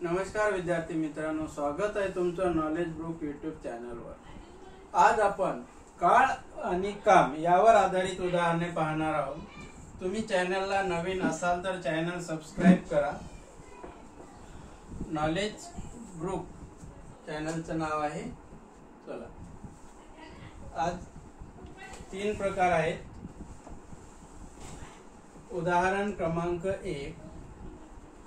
नमस्कार विद्यार्थी मित्रांनो, स्वागत आहे तुमचं नॉलेज ग्रुप यूट्यूब चॅनलवर। आज आपण काळ आणि काम यावर आधारित उदाहरणे पाहणार आहोत। तुम्ही चॅनलला नवीन असाल तर चॅनल सबस्क्राइब करा। नॉलेज ग्रुप चॅनलचं नाव आहे। चला, आज 3 प्रकार आहेत। उदाहरण क्रमांक 1,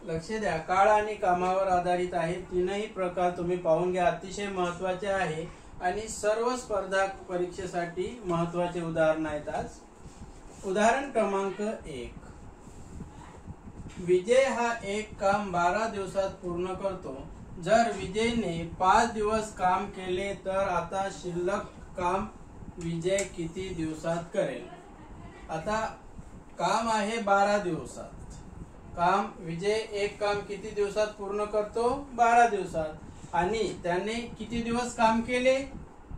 लक्ष द्या, काळ आणि कामावर आधारित आहे। तीनही प्रकार तुम्ही पाहून घ्या, अतिशय महत्त्वाचे आहे आणि सर्व स्पर्धा परीक्षेसाठी महत्त्वाचे उदाहरण आहेत आज। उदाहरण क्रमांक 1, विजय हा एक काम 12 दिवसात पूर्ण करतो। जर विजयने 5 दिवस काम केले तर आता शिल्लक काम विजय किती दिवसात करेल? आता काम आहे 12 दिवसात। काम विजय एक काम किती दिवसात पूर्ण करतो? 12 दिवसात। आणि त्याने किती दिवस काम केले?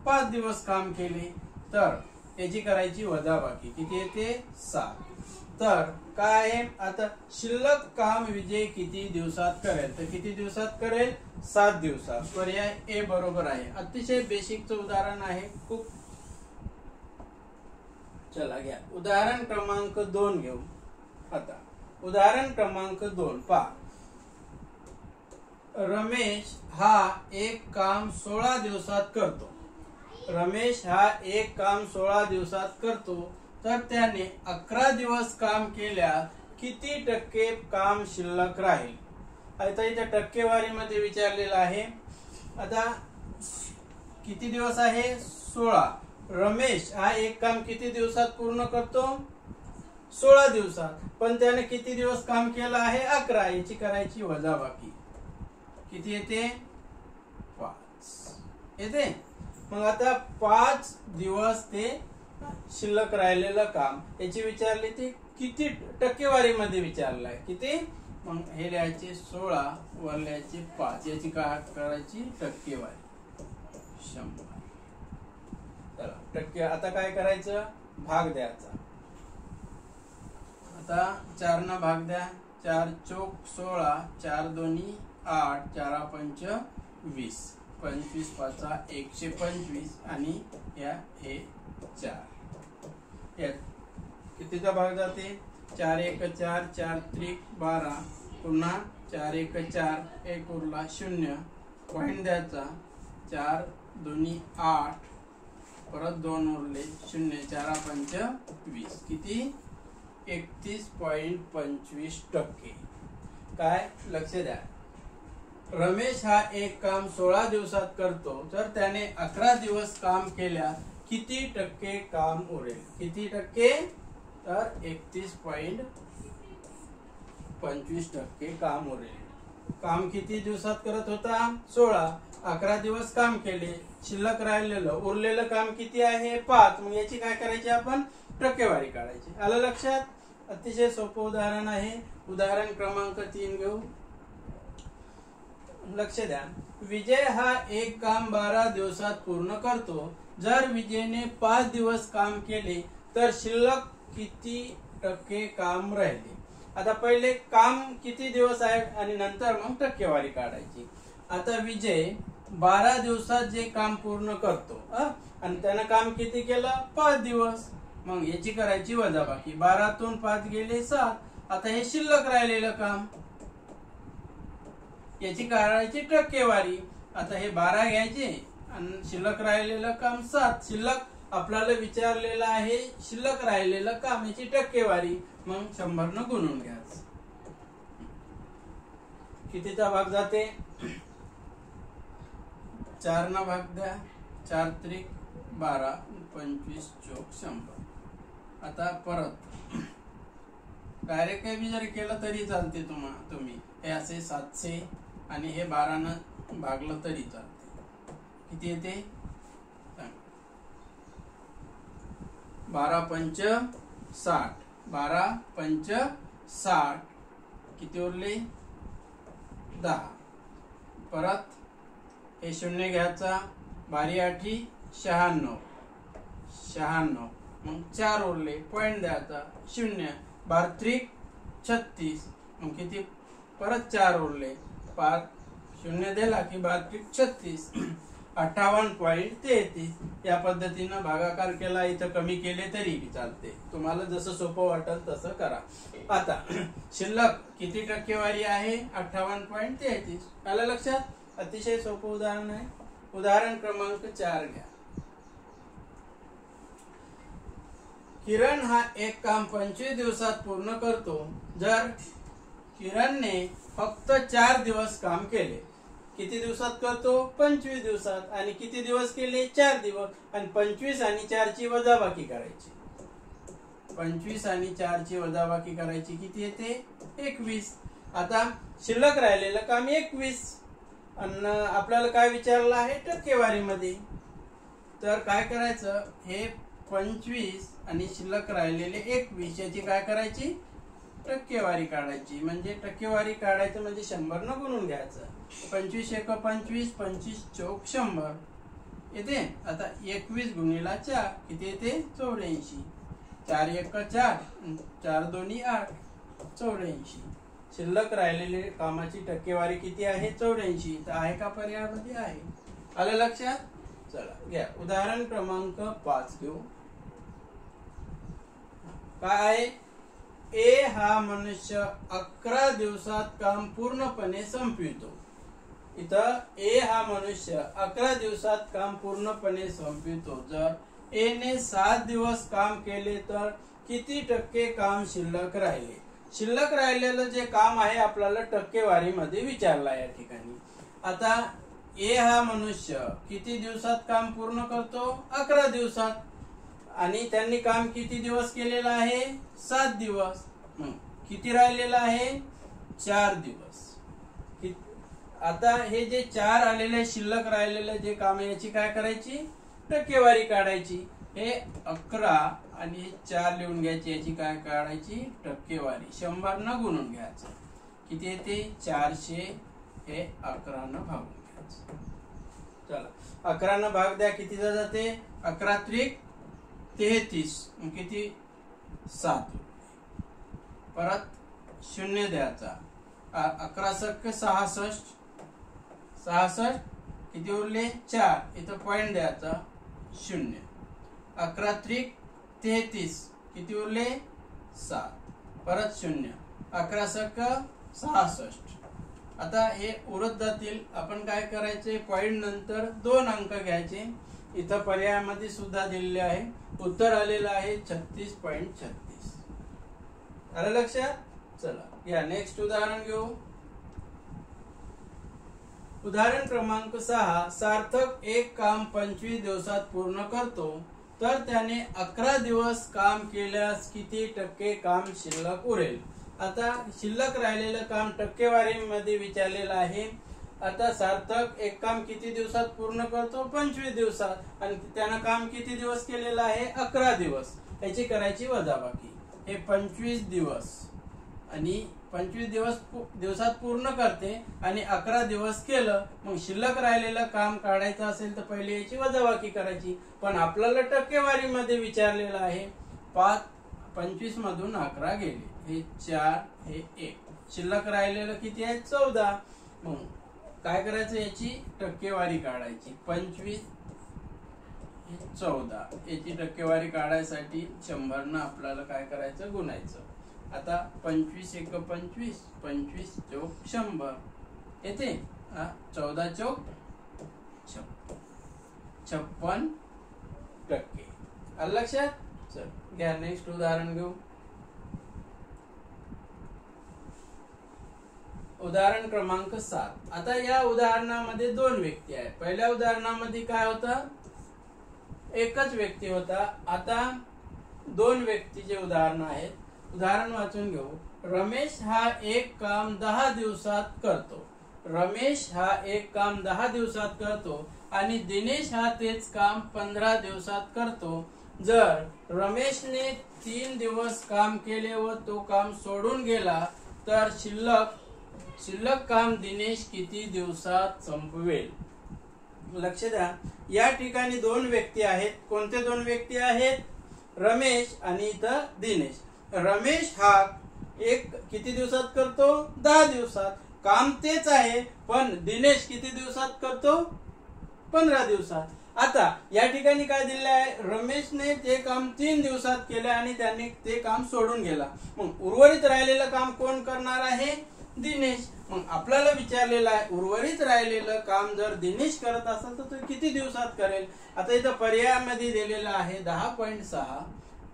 5 दिवस काम केले। तर याची करायची वजाबाकी, किती येते? 7। तर काय आहे आता? शिल्लक काम विजय किती दिवसात करेल? तर किती दिवसात करेल? 7 दिवसात। पर्याय ए बरोबर आहे। अतिशय बेसिकचं उदाहरण आहे खूप। चला घ्या उदाहरण क्रमांक 2 घेऊ। आता उदाहरण क्रमांक 2 पहा, रमेश हा एक काम 16 दिवसात करतो। रमेश हा एक काम 16 दिवसात करतो, तर त्याने 11 दिवस काम केल्यास किती टक्के काम शिल्लक राहील? आता इथे टक्केवारीमध्ये विचारलेलं आहे। आता किती दिवस आहे? 16। रमेश हा एक काम किती दिवसात पूर्ण करतो? 16 दिवसात। पण त्याने किती दिवस काम केलं आहे? 11। याची करायची वजाबाकी, किती येते? 5 येते। मग आता 5 दिवस ते शिल्लक राहिलेलं काम याची विचारली, ते किती टक्केवारीमध्ये विचारलं आहे? किती? मग हे लिहायचे 16 वर लिहायचे 5, याची काय करायची? टक्केवारी 100। चला टक्के, आता काय करायचं? भाग द्यायचा। आता 4 न भाग द्या। 4 चोक 16, 4 दोन्ही 8, 4 पंच 20, 25 पाचा 125 आणि या हे 4। या कितीचा भाग जाते? 4 1 4, 4 त्रिक 12, पुन्हा 4 1 4, 1 उरला 0, पॉइंट द्यायचा। 4 दोन्ही 8, परत 2 उरले 0, 4 पंच 20, किती? 31.25%। काय? लक्ष द्या, रमेश हा एक काम 16 दिवसात करतो, तर त्याने 11 दिवस काम केल्यास किती टक्के काम उरेल? किती टक्के? तर 31.25% काम उरेल। काम किती दिवसात करत होता? 16। 11 दिवस काम केले, शिल्लक राहिलेलं उरलेलं काम किती आहे? 5। मग याची काय करायची? आपण टक्केवारी काढायची। आलं लक्षात? अतिशय सोपं उदाहरण आहे। उदाहरण क्रमांक 3 घेऊ। लक्ष द्या, विजय हा एक काम 12 दिवसात पूर्ण करतो। जर विजयने 5 दिवस काम केले तर शिल्लक किती टक्के काम राहिले? आता पहिले काम किती दिवस आहे आणि नंतर मग टक्केवारी काढायची। आता विजय 12 दिवसात जे काम पूर्ण करतो आणि त्यानं काम किती केलं? 5 दिवस। मग याची करायची वजाबाकी। 12 तून 5 गेले 7। आता हे शिल्लक राहिलेलं काम, याची करायची टक्केवारी। आता हे 12 घ्यायचे आणि शिल्लक राहिलेलं काम 7। शिल्लक आपल्याला विचारलेलं आहे शिल्लक राहिलेलं काम, याची टक्केवारी। मग 100 न गुणून घ्यायचं। कितीचा भाग जाते? 4 न भाग द्या। 4 त्रिक 12, 25 चोक 100। आता परत डायरेक्ट काही जरी केलं तरी चालते। तुम्ही हे असे 700 आणि हे 12 न भागलं तरी चालते। किती येते? 12 पंच 60, 12 पंच 60, किती उरले? 10। परत हे 0 घ्यायचा, 12 8 96, 96, मग 4 उरले, पॉइंट द्यायचा 0, 12 त्रिक 36, मग किती? परत 4 उरले, 5 शून्य दिला की 3236 58.33 या पद्धतीनं भागाकार केला. इथं कमी केले तरी चालते, तुम्हाला जसं सोपं वाटेल तसं करा. आता शिल्लक किती टक्केवारी आहे? 58.33. आलं लक्षात? अतिशय सोपं उदाहरण आहे. उदाहरण क्रमांक 4 घ्या. किरण हा एक काम 25 दिवसात पूर्ण करतो. जर किरणने फक्त 4 दिवस काम केले. किती दिवसात करतो? 25 दिवसात. आणि किती दिवस केले? 4 दिवस. आणि 25 आणि 4 ची वजाबाकी करायची. 25 आणि 4 ची वजाबाकी करायची. किती येते? 21. आता शिल्लक राहिलेलं काम 21. आणि आपल्याला काय विचारलं आहे? टक्केवारीमध्ये. तर काय करायचं? हे 25 आणि शिल्लक राहिलेले 21 याची काय करायची? टक्केवारी काढायची. म्हणजे टक्केवारी काढायचं म्हणजे 100 न गुणून घ्यायचं. 25 एक 25, 25 चौक 100 येते. आता 21 गुणिला 4 किती येते? 84. 4 एक 4, 4 दोन्ही 8, 84. शिल्लक राहिलेले कामाची टक्केवारी किती आहे? 84. तर आहे का पर्यायामध्ये? आहे. आलं लक्षात? चला घ्या उदाहरण क्रमांक 5 घेऊ. काय आहे? ए हा मनुष्य 11 दिवसात काम पूर्णपणे संपवितो. इथं ए हा मनुष्य 11 दिवसात काम पूर्णपणे संपवितो. जर ए ने 7 दिवस काम केले तर किती टक्के काम शिल्लक राहिले? शिल्लक राहिलेलं जे काम आहे आपल्याला टक्केवारीमध्ये विचारला या ठिकाणी. आता ए हा मनुष्य किती दिवसात काम पूर्ण करतो? 11 दिवसात. आणि त्यांनी काम किती दिवस केलेलं आहे? 7 दिवस. किती राहिलेलं आहे? 4 दिवस. आता हे जे 4 आलेले शिल्लक राहिलेले जे काम आहे याची काय करायची? टक्केवारी काढायची. हे 11 आणि हे 4 लिहून घ्यायची. याची काय काढायची? टक्केवारी. 100 न गुणून घ्यायचं. किती येते? 400. हे 11 न भागून घ्यायचं. चला 11 न भाग द्या. किती जाते? 11 त्रिक 33. किती? 7. परत 0 द्यायचा. 11 सक 66. 66 किती उरले? 4. इथं पॉइंट द्यायचा. 0. 11 त्रिक 33 किती उरले? 7. परत 0. 11 सक 66. आता हे उरत जातील. आपण काय करायचे? पॉइंट नंतर 2 अंक घ्यायचे. इथं पर्यायामध्ये सुद्धा दिलेले आहे. उत्तर आलेलं आहे 36.36. आलं लक्षात? चला या नेक्स्ट उदाहरण घेऊ. उदाहरण क्रमांक 6. सार्थक एक काम 25 दिवसात पूर्ण करतो. तर त्याने 11 दिवस काम केल्यास किती टक्के काम शिल्लक उरेल? आता शिल्लक राहिलेलं काम टक्केवारीमध्ये विचारलेलं आहे. आता सार्थक एक काम किती दिवसात पूर्ण करतो? 25 दिवसात. आणि त्यानं काम किती दिवस केलेलं आहे? 11 दिवस. याची करायची वजाबाकी. हे 25 दिवस आणि 25 दिवसात पूर्ण करते आणि 11 दिवस केलं. मग शिल्लक राहिलेलं काम काढायचं असेल तर पहिले याची वजाबाकी करायची. पण आपल्याला टक्केवारीमध्ये विचारलेलं आहे. 25 मधून 11 गेले. हे 4, हे 1. शिल्लक राहिलेलं किती आहे? 14. मग काय करायचं? याची टक्केवारी काढायची. 25 14 याची टक्केवारी काढायसाठी 100 न आपल्याला काय करायचं? गुणायचं. आता 25 एक 25, 25 चौक 100 येते. 14 चौक 56 टक्के. आलं लक्षात? चल घ्या नेक्स्ट उदाहरण घेऊ. उदाहरण क्रमांक 7. आता या उदाहरणामध्ये 2 व्यक्ती आहेत. पहिल्या उदाहरणामध्ये काय होतं? एकच व्यक्ती होता. आता 2 व्यक्तीचे उदाहरण आहेत. उदाहरण वाचून घेऊ. रमेश हा एक काम 10 दिवसात करतो. रमेश हा एक काम 10 दिवसात करतो आणि दिनेश हा तेच काम 15 दिवसात करतो. जर रमेशने 3 दिवस काम केले व तो काम सोडून गेला तर शिल्लक काम दिनेश किती दिवसात संपवेल? लक्ष द्या. या ठिकाणी 2 व्यक्ती आहेत. कोणते 2 व्यक्ती आहेत? रमेश आणि दिनेश. रमेश हा एक किती दिवसात करतो? 10 दिवसात. काम तेच आहे, पण दिनेश किती दिवसात करतो? 15 दिवसात. आता या ठिकाणी काय दिलेलं आहे? रमेशने ते काम 3 दिवसात केले आणि त्यांनी ते काम सोडून गेला. मग उर्वरित राहिलेलं काम कोण करणार आहे? दिनेश. मग आपल्याला विचारलेलं आहे उर्वरित राहिलेलं काम जर दिनेश करत असेल तर तो किती दिवसात करेल? आता इथं पर्यायामध्ये दिलेलं आहे 10.6,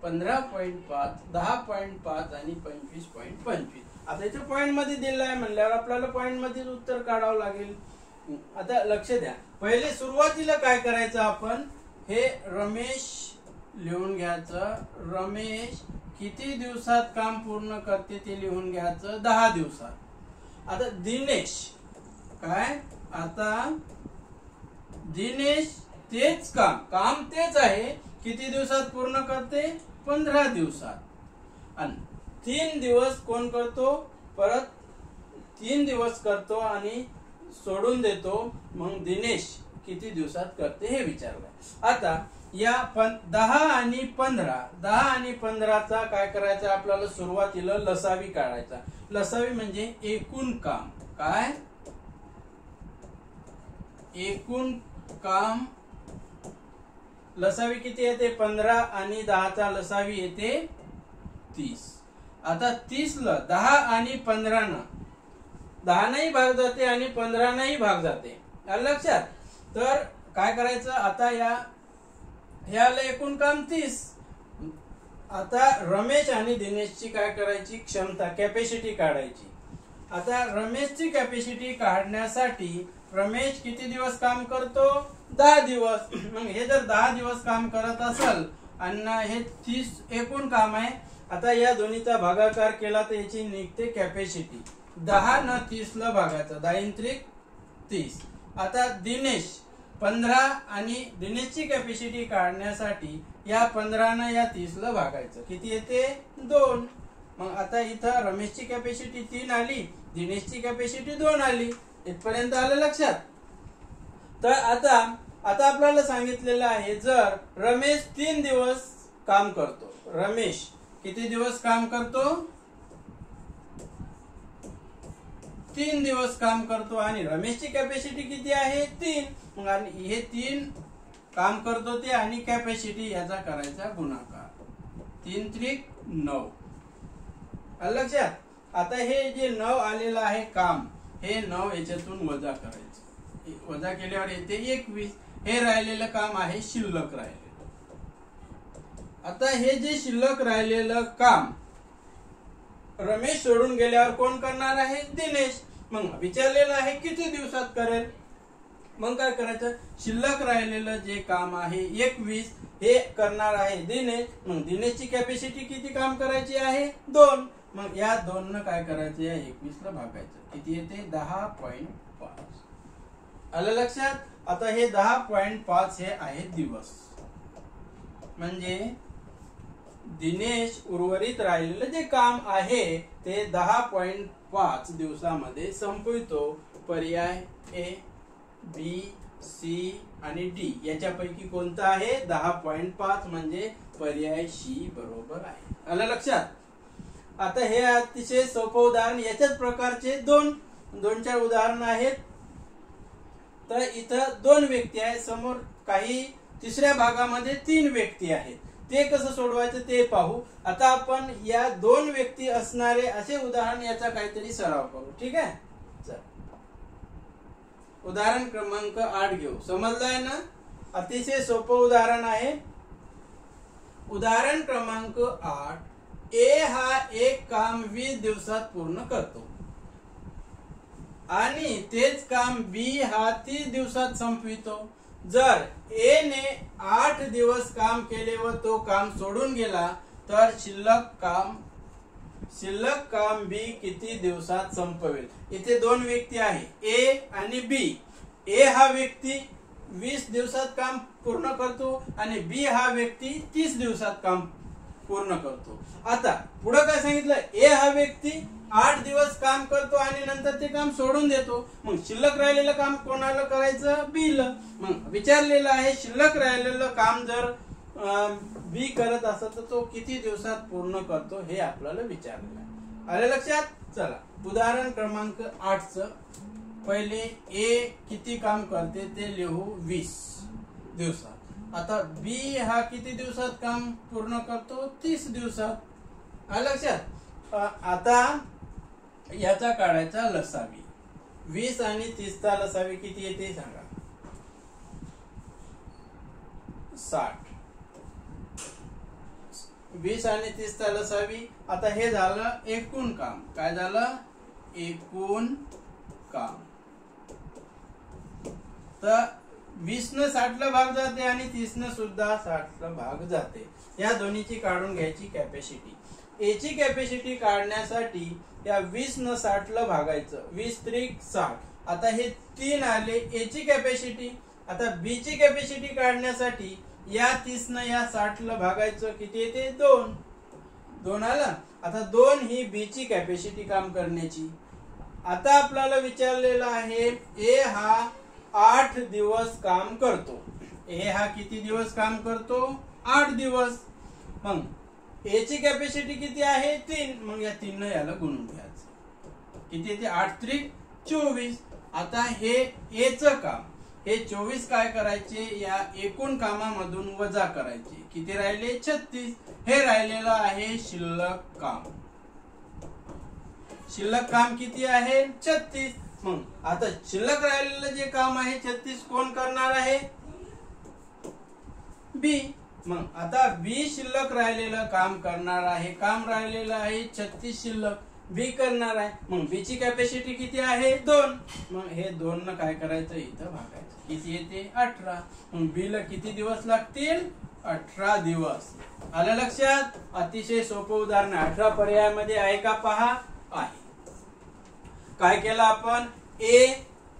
15.5, 10.5 आणि 25.25. आता इथे पॉइंट मध्ये दिलेलं आहे म्हणल्यावर आपल्याला पॉइंट मध्ये उत्तर काढावं लागेल. आता लक्ष द्या, पहिले सुरुवातीला काय करायचं आपण? हे रमेश लिहून घ्यायचं. रमेश किती दिवसात काम पूर्ण करते ते लिहून घ्यायचं, 10 दिवसात. आता दिनेश काय? आता दिनेश तेच काम तेच आहे, किती दिवसात पूर्ण करते? 15 दिवसात. आणि 3 दिवस कोण करतो? परत 3 दिवस करतो आणि सोडून देतो. मग दिनेश किती दिवसात करते हे विचारलंय. आता या 10 आणि 15चा काय करायचं? आपल्याला सुरुवातीला लसावी काढायचा. लसावी म्हणजे एकूण काम. काय? एकूण काम. लसावी किती येते? 15 आणि 10चा लसावी येते 30. आता 30ला 10 आणि 15 10 नाही भाग जाते आणि 15 नाही भाग जाते. लक्षात. तर काय करायचं? आता ह्याला एकूण काम 30. आता रमेश आणि दिनेशची काय करायची? क्षमता, कॅपॅसिटी काढायची. आता रमेशची कॅपॅसिटी काढण्यासाठी रमेश किती दिवस काम करतो? 10 दिवस. मग हे जर 10 दिवस काम करत असेल आणि हे 30 एकूण काम आहे, आता या दोन्हीचा भागाकार केला तर याची निघते कॅपॅसिटी. 10 न 30 ला भागायचं, 10 30. आता दिनेश 15 आणि दिनेशची कॅपॅसिटी काढण्यासाठी या 15 न या 30 ला भागायचं, किती येते? 2. मग आता इथं रमेशची कॅपॅसिटी 3 आली, दिनेशची कॅपॅसिटी 2 आली. इथपर्यंत आलं लक्षात? तर आता आपल्याला सांगितलेलं आहे जर रमेश 3 दिवस काम करतो. रमेश किती दिवस काम करतो? 3 दिवस काम करतो आणि रमेशची कॅपॅसिटी किती आहे? 3. मग आणि हे 3 काम करतो ते आणि कॅपॅसिटी याचा करायचा गुणाकार, 3 9. लक्षात? आता हे जे 9 आलेलं आहे काम, हे 9 याच्यातून वजा करायचं. वजा केल्यावर येते 21. हे राहिलेलं काम आहे शिल्लक राहिलेलं. आता हे जे शिल्लक राहिलेलं काम रमेश सोडून गेल्यावर कोण करणार आहे? दिनेश. मग विचारलेलं आहे किती दिवसात करेल? मग काय करायचं? शिल्लक राहिलेलं जे काम आहे 21 हे करणार आहे दिनेश. मग दिनेशची कॅपॅसिटी किती काम करायची आहे? 2. मग या 2 न काय करायचं? या 21 ला भागायचं, किती येते? 10.5. आलं लक्षात? आता हे 10.5 हे आहे दिवस. म्हणजे दिनेश उर्वरित राहिलेलं जे काम आहे ते 10.5 दिवसामध्ये संपवितो. पर्याय ए, बी, सी आणि डी याच्यापैकी कोणता आहे? 10.5 म्हणजे पर्याय सी बरोबर आहे. आलं लक्षात? आता हे अतिशय सोपं उदाहरण, याच्याच प्रकारचे 2-4 उदाहरण आहेत. तर इथं 2 व्यक्ती आहेत, समोर काही तिसऱ्या भागामध्ये 3 व्यक्ती आहेत. ते कसं सोडवायचं ते पाहू. आता आपण या 2 व्यक्ती असणारे असे उदाहरण याचा काहीतरी सराव करू. ठीक आहे? चल, उदाहरण क्रमांक 8 घेऊ. समजलंय ना? अतिशय सोपं उदाहरण आहे. उदाहरण क्रमांक 8. ए हा एक काम 20 दिवसात पूर्ण करतो आणि तेच काम बी हा 30 दिवसात संपवितो. जर ए ने 8 दिवस काम केले व तो काम सोडून गेला तर शिल्लक काम बी किती दिवसात संपवेल? इथे 2 व्यक्ती आहे, ए आणि बी. ए हा व्यक्ती 20 दिवसात काम पूर्ण करतो आणि बी हा व्यक्ती 30 दिवसात काम पूर्ण करतो. आता पुढे काय सांगितलं? ए हा व्यक्ती 8 दिवस काम करतो आणि नंतर ते काम सोडून देतो. मग शिल्लक राहिलेलं काम कोणाला करायचं? बी ला. मग विचारलेलं आहे शिल्लक राहिलेलं काम जर बी करत असेल तर तो किती दिवसात पूर्ण करतो हे आपल्याला विचारलेलं आहे. आले लक्षात? चला उदाहरण क्रमांक 8 पहिले ए किती काम करते ते लिहू 20 दिवसात. आता बी हा किती दिवसात काम पूर्ण करतो? 30 दिवसात. आले लक्षात? आता याचा काढायचा लसावी. 20 आणि 30 चा लसावी किती येते सांगा? 60. 20 आणि 30 चा लसावी. आता हे झालं एकूण काम. काय झालं? एकूण काम. तर 20 न 60 ला भाग जाते आणि 30 न सुद्धा 60 ला भाग जाते. या दोन्हीची काढून घ्यायची कॅपॅसिटी. ए ची कॅपॅसिटी काढण्यासाठी या 20 न 60 ला भागायचं. 20 त्रिक 60. आता हे 3 आले ए ची कॅपॅसिटी. आता बी ची कॅपॅसिटी काढण्यासाठी या 30 न या 60 ला भागायचं. किती येते? 2. 2 आला. आता 2 ही बी ची कॅपॅसिटी काम करण्याची. आता आपल्याला विचारलेलं आहे ए हा 8 दिवस काम करतो. ए हा किती दिवस काम करतो? 8 दिवस. मग ए ची कॅपॅसिटी किती आहे? 3. मग या 3 न याला गुणून घ्यायचं. किती येते? 8 त्रिक 24. आता हे ए चं काम हे 24 काय करायचे? या एकूण कामामधून वजा करायचे. किती राहिले? 36. हे राहिलेलं आहे शिल्लक काम. शिल्लक काम किती आहे? 36. मग आता शिल्लक राहिलेलं जे काम आहे 36 कोण करणार आहे? बी. मग आता बी शिल्लक राहिलेलं काम करणार आहे. काम राहिलेलं आहे 36 शिल्लक. बी करणार आहे. मग बी ची कॅपॅसिटी किती आहे? 2. मग हे 2 न काय करायचं? इथं भागायचं. किती येते? 18. मग बी ला किती दिवस लागतील? 18 दिवस. आलं लक्षात? अतिशय सोपं उदाहरण. 18 पर्यायामध्ये आहे का पहा? आहे. काय केलं आपण? ए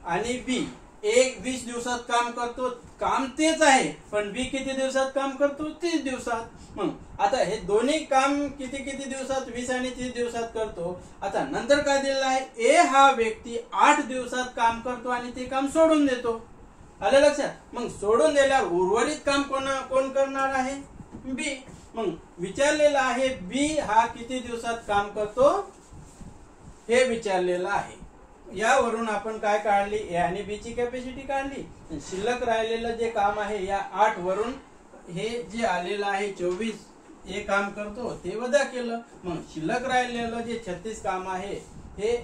आणि बी. ए 20 दिवसात काम करतो. काम तेच आहे. पण बी किती दिवसात काम करतो? 30 दिवसात. मग आता हे दोन्ही काम किती किती दिवसात? 20 आणि 30 दिवसात करतो. आता नंतर काय दिलेलं आहे? ए हा व्यक्ती 8 दिवसात काम करतो आणि ते काम सोडून देतो. आलं लक्षात? मग सोडून दिल्यावर उर्वरित काम कोण करणार आहे? बी. मग विचारलेलं आहे बी हा किती दिवसात काम करतो हे विचारलेलं आहे. यावरून आपण काय काढली? ए आणि बी ची कॅपॅसिटी काढली. शिल्लक राहिलेलं जे काम आहे या 8 वरून हे जे आलेलं आहे 24 ए काम करतो ते वजा केलं. मग शिल्लक राहिलेलं जे 36 काम आहे हे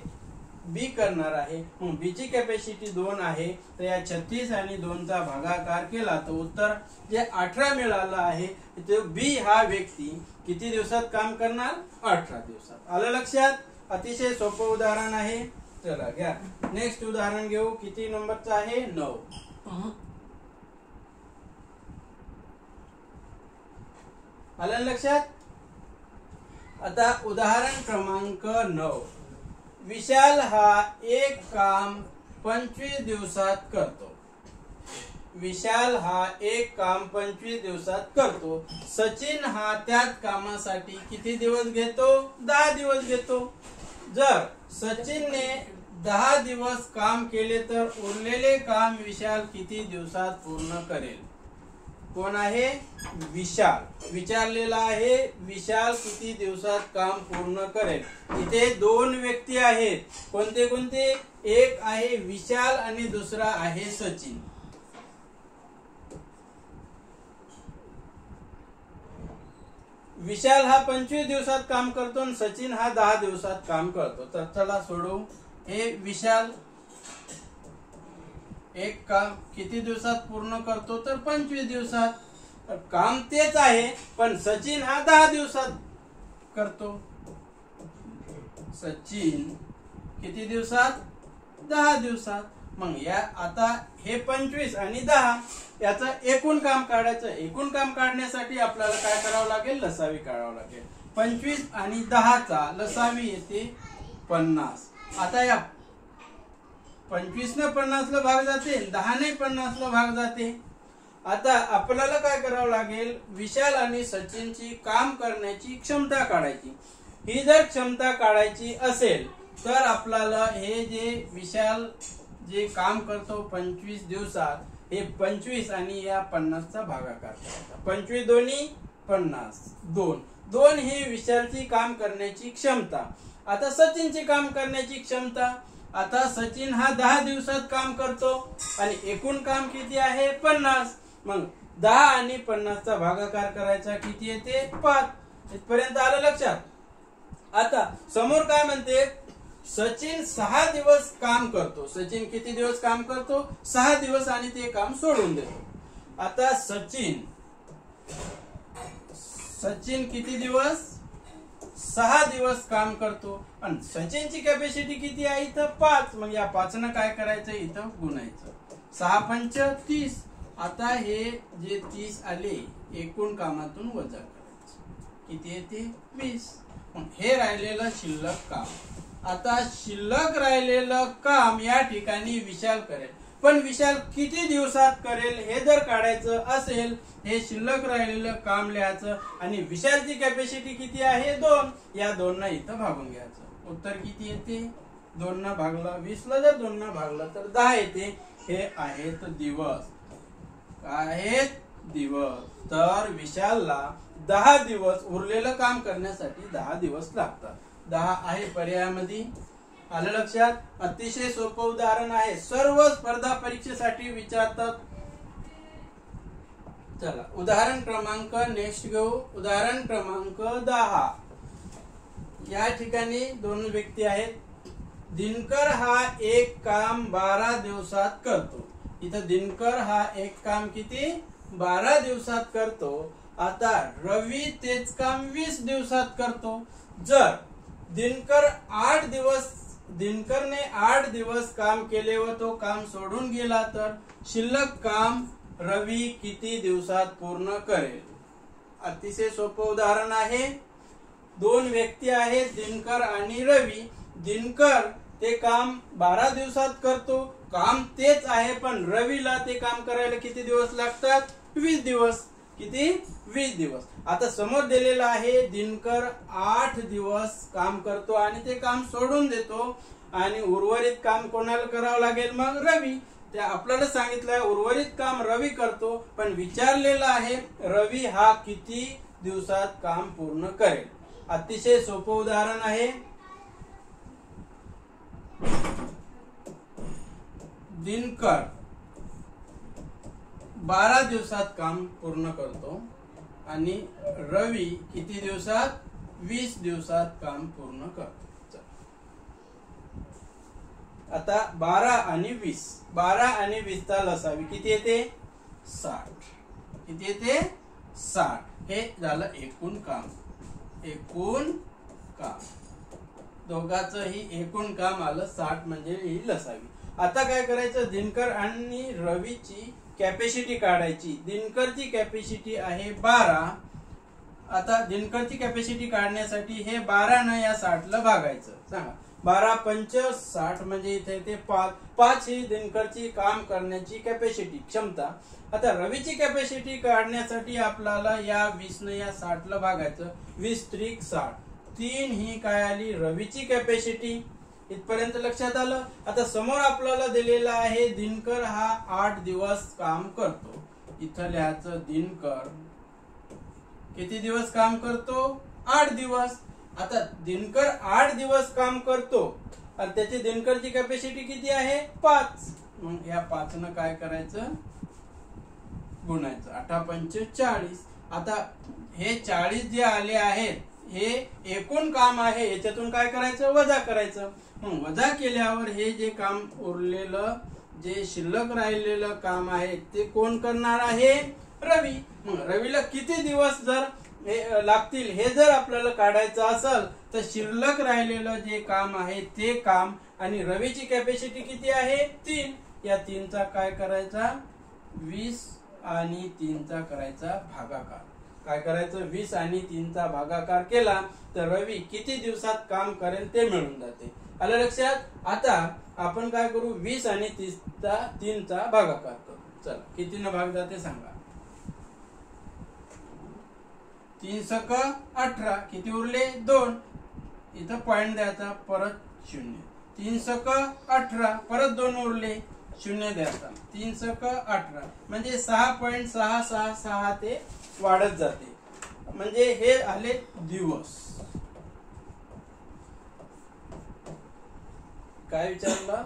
बी करणार आहे. मग बी ची कॅपॅसिटी 2 आहे. तर या 36 आणि 2 चा भागाकार केला तर उत्तर जे 18 मिळालं आहे. ते बी हा व्यक्ती किती दिवसात काम करणार? 18 दिवसात. आलं लक्षात? अतिशय सोपं उदाहरण आहे. चला घ्या नेक्स्ट उदाहरण घेऊ. किती नंबरचं आहे? 9. आलं लक्षात? आता उदाहरण क्रमांक 9. विशाल हा एक काम 25 दिवसात करतो. विशाल हा एक काम 25 दिवसात करतो. सचिन हा त्याच कामासाठी किती दिवस घेतो? 10 दिवस घेतो. जर सचिनने 10 दिवस काम केले तर उरलेले काम विशाल किती दिवसात पूर्ण करेल? कोण आहे? विशाल. विचारलेला आहे विशाल किती दिवसात काम पूर्ण करेल. इथे 2 व्यक्ती आहेत. कोणते कोणते? एक आहे विशाल आणि दुसरा आहे सचिन. विशाल हा 25 दिवसात काम करतो आणि सचिन हा 10 दिवसात काम करतो. तर चला सोडवू. हे विशाल एक काम किती दिवसात पूर्ण करतो? तर 25 दिवसात. काम तेच आहे पण सचिन हा 10 दिवसात करतो. सचिन किती दिवसात? 10 दिवसात. मग या आता हे 25 आणि 10 याचं एकूण काम काढायचं. एकूण काम काढण्यासाठी आपल्याला काय करावं लागेल? लसावी काढावं लागेल. 25 आणि 10 चा लसावी येते 50. आता या 25 ने 50 ला भाग जाते, 10 ने 50 ला भाग जाते. आता आपल्याला काय करावं लागेल? विशाल आणि सचिनची काम करण्याची क्षमता काढायची. ही जर क्षमता काढायची असेल तर आपल्याला हे जे विशाल जे काम करतो 25 दिवसात हे 25 आणि या 50 चा भागाकार करायचा. 25 दोन्ही 50 2 ही विशालची काम करण्याची क्षमता. आता सचिनची काम करण्याची क्षमता, आता सचिन हा 10 दिवसात काम करतो आणि एकूण काम किती आहे 50. मग 10 आणि 50चा भागाकार करायचा, किती येते 5. इथपर्यंत आलं लक्षात. आता समोर काय म्हणते, सचिन 6 दिवस काम करतो. सचिन किती दिवस काम करतो 6 दिवस आणि ते काम सोडून देतो. आता सचिन किती दिवस 6 दिवस काम करतो आणि सचिनची कॅपॅसिटी किती आहे इथं 5. मग या 5 न काय करायचं इथं गुणायचं. 6 पंच 30. आता हे जे 30 आले एकूण कामातून वजा करायचं, किती येते 20. मग हे राहिलेलं शिल्लक काम. आता शिल्लक राहिलेलं काम या ठिकाणी विशाल करेल, पण विशाल किती दिवसात करेल हे जर काढायचं असेल, हे शिल्लक राहिलेलं काम लिहायचं आणि विशालची कॅपॅसिटी किती आहे 2. या 2 ना इथं भागून घ्यायचं. उत्तर किती येते 2 ना भागला 20 ला जर 2 ना भागला तर 10 येते. हे आहेत दिवस. काय आहेत दिवस. तर विशालला 10 दिवस उरलेलं काम करण्यासाठी 10 दिवस लागतात. 10 आहे पर्यायामध्ये. आलं लक्षात. अतिशय सोपं उदाहरण आहे, सर्व स्पर्धा परीक्षेसाठी विचारतात. चला उदाहरण क्रमांक नेक्स्ट घेऊ. उदाहरण क्रमांक 10. या ठिकाणी 2 व्यक्ती आहेत. दिनकर हा एक काम 12 दिवसात करतो. इथं दिनकर हा एक काम किती 12 दिवसात करतो. आता रवी तेच काम 20 दिवसात करतो. जर दिनकरने 8 दिवस काम केले व तो काम सोडून गेला तर शिल्लक काम रवी किती दिवसात पूर्ण करेल. अतिशय सोपं उदाहरण आहे. 2 व्यक्ती आहेत दिनकर आणि रवी. दिनकर ते काम 12 दिवसात करतो. काम तेच आहे, पण रवीला ते काम करायला किती दिवस लागतात 20 दिवस. किती 20 दिवस. आता समोर दिलेलं आहे दिनकर 8 दिवस काम करतो आणि ते काम सोडून देतो आणि उर्वरित काम कोणाला करावं लागेल मग रवी. त्या आपल्याला सांगितलंय उर्वरित काम रवी करतो, पण विचारलेलं आहे रवी हा किती दिवसात काम पूर्ण करेल. अतिशय सोपं उदाहरण आहे. दिनकर 12 दिवसात काम पूर्ण करतो आणि रवी किती दिवसात 20 दिवसात काम पूर्ण करतो. आता 12 आणि 20, 12 आणि 20 चा लसावी किती येते 60. किती येते 60. हे झालं एकूण काम. एकूण काम दोघांचंही एकूण काम आलं 60 म्हणजे ही लसावी. आता काय करायचं, दिनकर आणि रवीची कॅपॅसिटी काढायची. दिनकरची कॅपॅसिटी आहे 12. आता दिनकरची कॅपॅसिटी काढण्यासाठी हे 12 न या 60 ला भागायचं. सांगा 12 पंच 60 म्हणजे इथे ते 5 ही दिनकरची काम करण्याची कॅपॅसिटी क्षमता. आता रवीची कॅपॅसिटी काढण्यासाठी आपल्याला या 20 न या 60 ला भागायचं. 20 त्रिक 60. 3 ही काय आली रवीची कॅपॅसिटी. इथपर्यंत लक्षात आलं. आता समोर आपल्याला दिलेला आहे दिनकर हा 8 दिवस काम करतो. इथं लिहायचं दिनकर किती दिवस काम करतो 8 दिवस. आता दिनकर 8 दिवस काम करतो आणि त्याची दिनकरची कॅपॅसिटी किती आहे 5. मग या 5 न काय करायचं गुणायचं. 8 पंच 40. आता हे 40 जे आले आहेत हे एकूण काम आहे, याच्यातून काय करायचं वजा करायचं. वजा केल्यावर हे जे काम उरलेलं जे शिल्लक राहिलेलं काम आहे ते कोण करणार आहे रवी. मग रवीला किती दिवस जर हे लागतील हे जर आपल्याला काढायचं असेल तर शिल्लक राहिलेलं जे काम आहे ते काम आणि रवीची कॅपॅसिटी किती आहे 3. या 3 चा काय करायचा 20 आणि 3 चा करायचा भागाकार. काय करायचं 20 आणि 3 चा भागाकार केला तर रवी किती दिवसात काम करेल ते मिळून जाते. आलं लक्षात. आता आपण काय करू 20 आणि 3 चा भागाकार करू. चला किती न भाग जाते सांगा. 3 सक 18. किती उरले 2. इथं पॉइंट द्यायचा परत 0. 3 सक 18 परत 2 उरले 0 द्यायचा. 3 सक 18 म्हणजे 6.666 ते वाढत जाते. म्हणजे हे आले दिवस. काय विचारलं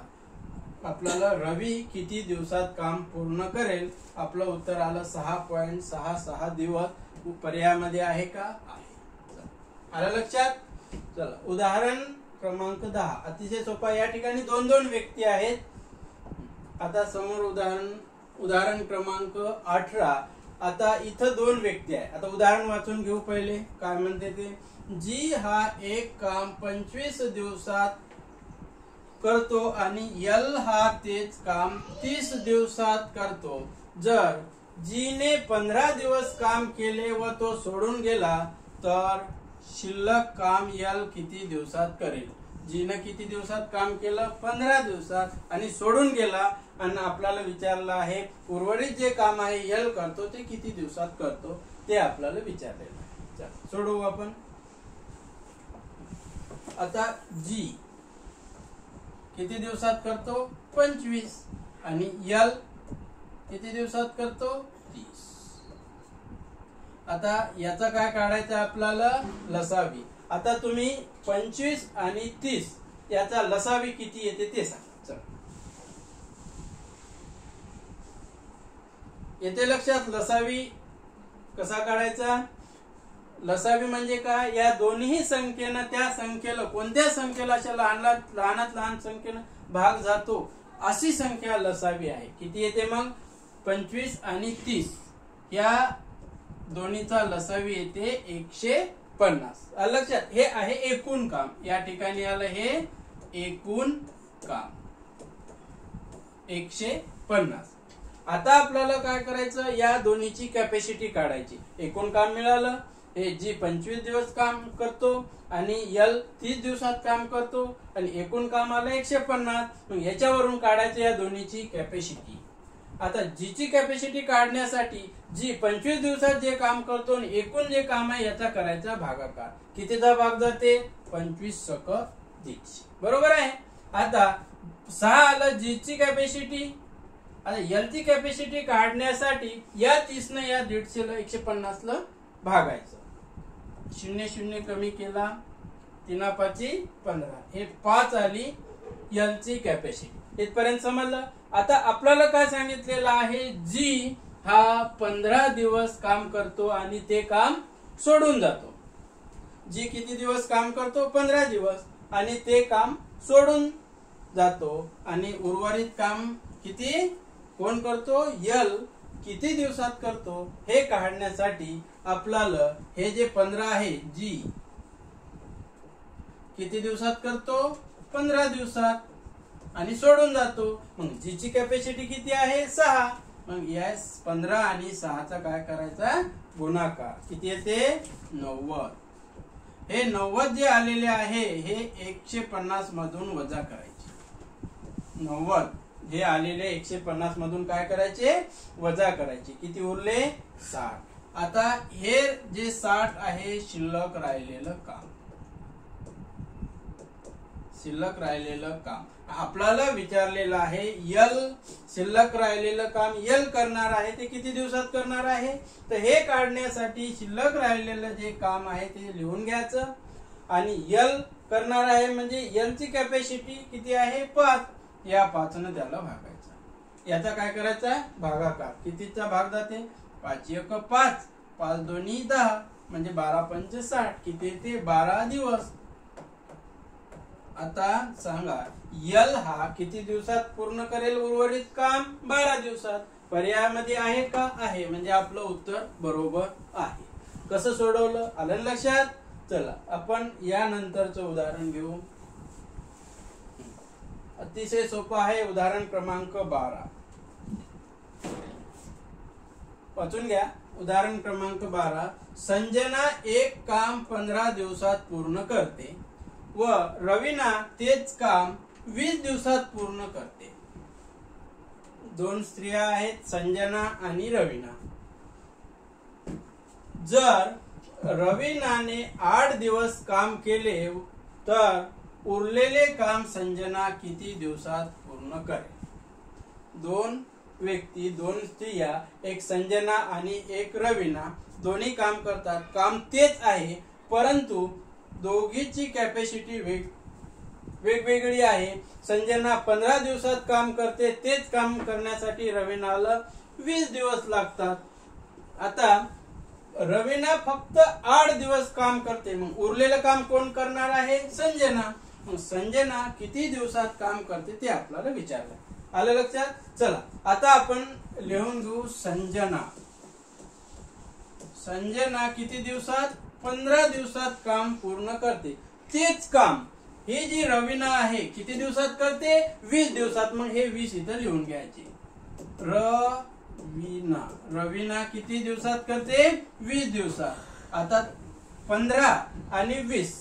आपल्याला, रवी किती दिवसात काम पूर्ण करेल? आपलं उत्तर आलं 6.66 दिवस. पर्यायामध्ये आहे का? आहे. आलं लक्षात? चला उदाहरण क्रमांक 10 अतिशय सोपा. या ठिकाणी दोन दोन व्यक्ती आहेत. आता समोर उदाहरण क्रमांक 18. आता इथं दोन व्यक्ती आहे. आता उदाहरण वाचून घेऊ पहिले. काय म्हणते ते, जी हा एक काम 25 दिवसात करतो आणि यल हा तेच काम 30 दिवसात करतो. जर जीने 15 दिवस काम केले व तो सोडून गेला तर शिल्लक काम यल किती दिवसात करेल? जीने किती दिवसात काम केलं? 15 दिवसात आणि सोडून गेला. आणि आपल्याला विचारलं आहे उर्वरित जे काम आहे यल करतो ते किती दिवसात करतो, ते आपल्याला विचारलेलं आहे. चला सोडवू आपण. आता जी किती दिवसात करतो? 25. आणि यल किती दिवसात करतो? 30. आता याचा काय काढायचं आपल्याला? लसावी. आता तुम्ही 25 आणि 30 याचा लसावी किती येते ते सांगा. येते लक्षात? लसावी कसा काढायचा? लसावी म्हणजे काय? या दोन्ही संख्येनं त्या संख्येला, कोणत्या संख्येला अशा लहानात लहान संख्येनं भाग जातो अशी संख्या लसावी आहे. किती येते मग? 25 आणि 30 या दोन्हीचा लसावी येते 150. लक्षात? हे आहे एकूण काम. या ठिकाणी आलं हे एकूण काम 150. आता आपल्याला काय करायचं? या दोन्हीची कॅपॅसिटी काढायची. एकूण काम मिळालं, हे जी 25 दिवस काम करतो आणि यल 30 दिवसात काम करतो आणि एकूण काम आलं 150. मग याच्यावरून काढायचं या दोन्हीची कॅपॅसिटी. आता जीची कॅपॅसिटी काढण्यासाठी जी 25 दिवसात जे काम करतो आणि एकूण जे काम आहे याचा करायचा भागाकार. कितीचा भाग जाते? 25/100. बरोबर आहे. आता 6 आलं जीची कॅपॅसिटी. आता एलची कॅपॅसिटी काढण्यासाठी या 30 ने या 150 ला 150 ला भागायचं. 0 कमी केला, 3×5 15. हे 5 आली एलची कॅपॅसिटी. इथपर्यंत समजलं? आता आपल्याला काय सांगितलेलं आहे? जी हा 15 दिवस काम करतो आणि ते काम सोडून जातो. जी किती दिवस काम करतो? 15 दिवस आणि ते काम सोडून जातो. आणि उर्वरित काम किती कोण करतो? यल किती दिवसात करतो हे काढण्यासाठी आपल्याला हे जे 15 आहे, जी किती दिवसात करतो? 15 दिवसात आणि सोडून जातो. मग जीची कॅपॅसिटी किती आहे? 6. मग या 15 आणि 6चा काय करायचा? गुणाकार. किती येते? 90. हे 90 जे आलेले आहे हे 150 मधून वजा करायचे. 90 हे आलेले 150 मधून काय करायचे? वजा करायचे. किती उरले? 60. आता हे जे 60 आहे शिल्लक राहिलेलं काम. शिल्लक राहिलेलं काम आपल्याला विचारलेलं आहे. यल शिल्लक राहिलेलं काम यल करणार आहे ते किती दिवसात करणार आहे? तर हे काढण्यासाठी शिल्लक राहिलेलं जे काम आहे ते लिहून घ्यायचं. आणि यल करणार आहे म्हणजे यलची कॅपॅसिटी किती आहे? 5. या 5 ने त्याला भागायचं. याचा काय करायचा? भागाकार. कितीचा भाग जाते? 5×1 5, 5×2 10 म्हणजे 12×5 60. किती येते? 12 दिवस. आता सांगा यल हा किती दिवसात पूर्ण करेल उर्वरित काम? 12 दिवसात. पर्यायामध्ये आहे का? आहे. म्हणजे आपलं उत्तर बरोबर आहे. कसं सोडवलं? आलं लक्षात? चला आपण या नंतरचं उदाहरण घेऊ. अतिशय सोपं आहे. उदाहरण क्रमांक 12 वाचून घ्या. उदाहरण क्रमांक 12. संजना एक काम 15 दिवसात पूर्ण करते व रवीना तेच काम 20 दिवसात पूर्ण करते. दोन स्त्रिया आहेत, संजना आणि रवीना. जर रवीनाने 8 दिवस काम केले तर उरलेले काम संजना किती दिवसात पूर्ण करेल? दोन व्यक्ती, दोन स्त्रिया, एक संजना आणि एक रवीना, दोन्ही काम करतात. काम तेच आहे परंतु दोघीची कॅपॅसिटी वेगवेगळी आहे. संजना 15 दिवसात काम करते, तेच काम करण्यासाठी रवीनाला 20 दिवस लागतात. आता रवीना फक्त 8 दिवस काम करते, मग उरलेलं काम कोण करणार आहे? संजना. मग संजना किती दिवसात काम करते ते आपल्याला विचारलं. आलं लक्षात? चला आता आपण लिहून घेऊ संजना. संजना किती दिवसात? 15 दिवसात काम पूर्ण करते. तेच काम ही जी रवीना आहे किती दिवसात करते? 20 दिवसात. मग हे 20 इथं लिहून घ्यायचे. रवीना किती दिवसात करते? 20 दिवसात. आता 15 आणि 20,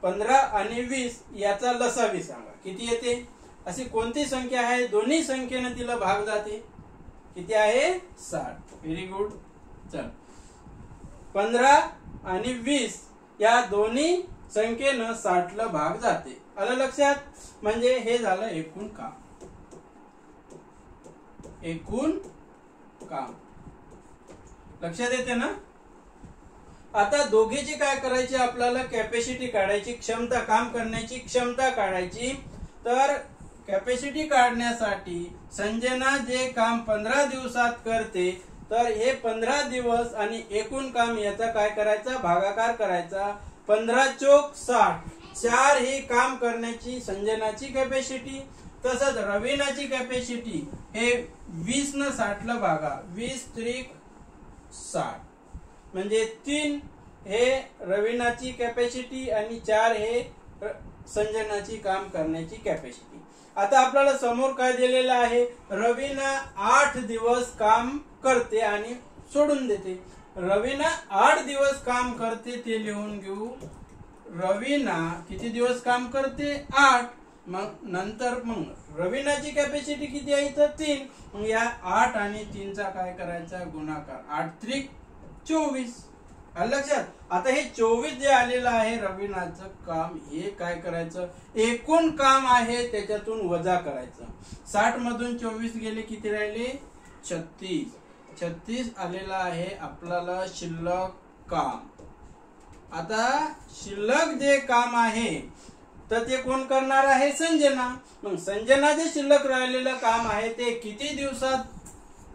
15 आणि 20 याचा लसावी सांगा किती येते? अशी कोणती संख्या आहे दोन्ही संख्येने तिला भाग जाते? किती आहे? 60. Very good. चल 15 आणि 20 या दोन्ही संख्येनं 60 ला भाग जाते. आलं लक्षात? म्हणजे हे झालं एकूण काम. एकूण काम लक्षात येते ना? आता दोघीची काय करायची? आपल्याला कॅपॅसिटी काढायची, क्षमता, काम करण्याची क्षमता काढायची. तर कॅपॅसिटी काढण्यासाठी संजना जे काम 15 दिवसात करते, तर हे 15 दिवस आणि एकूण काम याचा काय करायचा? भागाकार करायचा. 15 चोक 60. 4 ही काम करण्याची संजनाची कॅपॅसिटी. तसंच रवीनाची कॅपॅसिटी हे 20 न 60 ला भागा. 20 त्रिक 60 म्हणजे 3 हे रवीनाची कॅपॅसिटी आणि 4 हे संजनाची काम करण्याची कॅपॅसिटी. आता आपल्याला समोर काय दिलेलं आहे? रवीना 8 दिवस काम करते आणि सोडून देते. रवीना 8 दिवस काम करते ते लिहून घेऊ. रवीना किती दिवस काम करते? 8. मग नंतर मग रवीनाची कॅपॅसिटी किती आहे? तर 3. मग या 8 आणि 3 चा काय करायचा? गुणाकार. 8 त्रिक 24. आलं लक्षात? आता हे 24 जे आलेलं आहे रवीनाचं काम, हे काय करायचं? एकूण काम आहे त्याच्यातून वजा करायचं. 60 मधून 24 गेले किती राहिले? 36. 36 आलेला आहे आपल्याला शिल्लक काम. आता शिल्लक जे काम आहे तर ते कोण करणार आहे? संजना. मग संजना जे शिल्लक राहिलेलं काम आहे ते किती दिवसात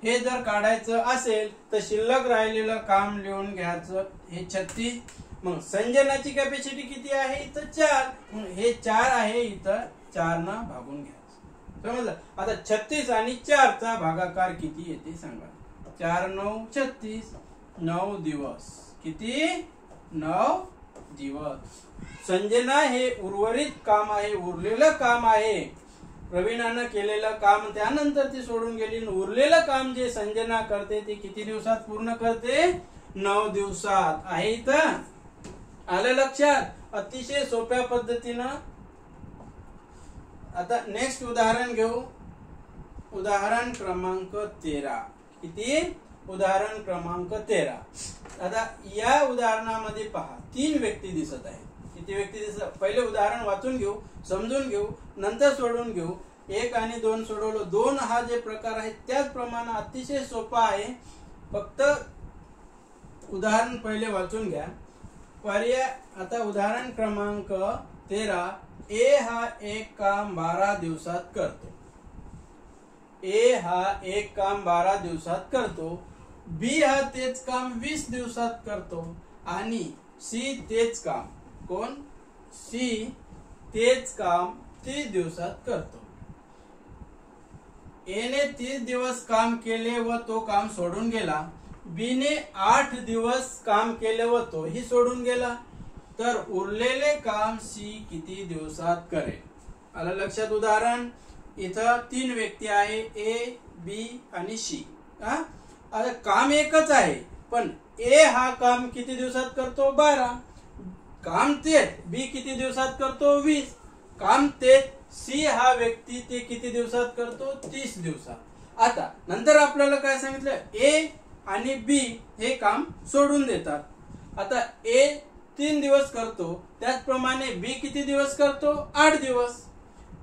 हे जर काढायचं असेल तर शिल्लक राहिलेलं काम लिहून घ्यायचं. हे 36. मग संजनाची कॅपॅसिटी किती आहे? इथं 4. मग हे 4 आहे इथं 4 न भागून घ्यायचं. समजलं? आता 36 आणि 4 चा भागाकार किती येते सांगा? 4 9 36. 9 दिवस. किती? 9 दिवस. संजना हे उर्वरित काम आहे, उरलेलं काम आहे. रवीनानं केलेलं काम त्यानंतर ती सोडून गेली. उरलेलं काम जे संजना करते ते किती दिवसात पूर्ण करते? 9 दिवसात. आहे इथं? आलं लक्षात? अतिशय सोप्या पद्धतीनं. आता नेक्स्ट उदाहरण घेऊ. उदाहरण क्रमांक 13. किती? उदाहरण क्रमांक 13. आता या उदाहरणामध्ये पहा 3 व्यक्ती दिसत आहेत. किती व्यक्ती दिसत? पहिले उदाहरण वाचून घेऊ, समजून घेऊ, नंतर सोडून घेऊ. 1 आणि 2 सोडवलं. 2 हा जे प्रकार आहे त्याचप्रमाणे अतिशय सोपा आहे. फक्त उदाहरण पहिले वाचून घ्या. पर्याय. आता उदाहरण क्रमांक 13. ए हा एक काम 12 दिवसात करतो. ए हा एक काम 12 दिवसात करतो. बी हा तेच काम 20 दिवसात करतो आणि सी तेच काम. कोण? सी तेच काम 30 दिवसात करतो. ए ने 30 दिवस काम केले व तो काम सोडून गेला. बी ने 8 दिवस काम केले व तोही सोडून गेला. तर उरलेले काम सी किती दिवसात करेल? आलं लक्षात? उदाहरण इथं 3 व्यक्ती आहे, ए बी आणि सी. आता काम एकच आहे पण ए हा काम किती दिवसात करतो? 12. काम तेच बी किती दिवसात करतो? 20. काम तेच सी हा व्यक्ती ते किती दिवसात करतो? 30 दिवसात. आता नंतर आपल्याला काय सांगितलं? ए आणि बी हे काम सोडून देतात. आता ए 3 दिवस करतो, त्याचप्रमाणे बी किती दिवस करतो? 8 दिवस.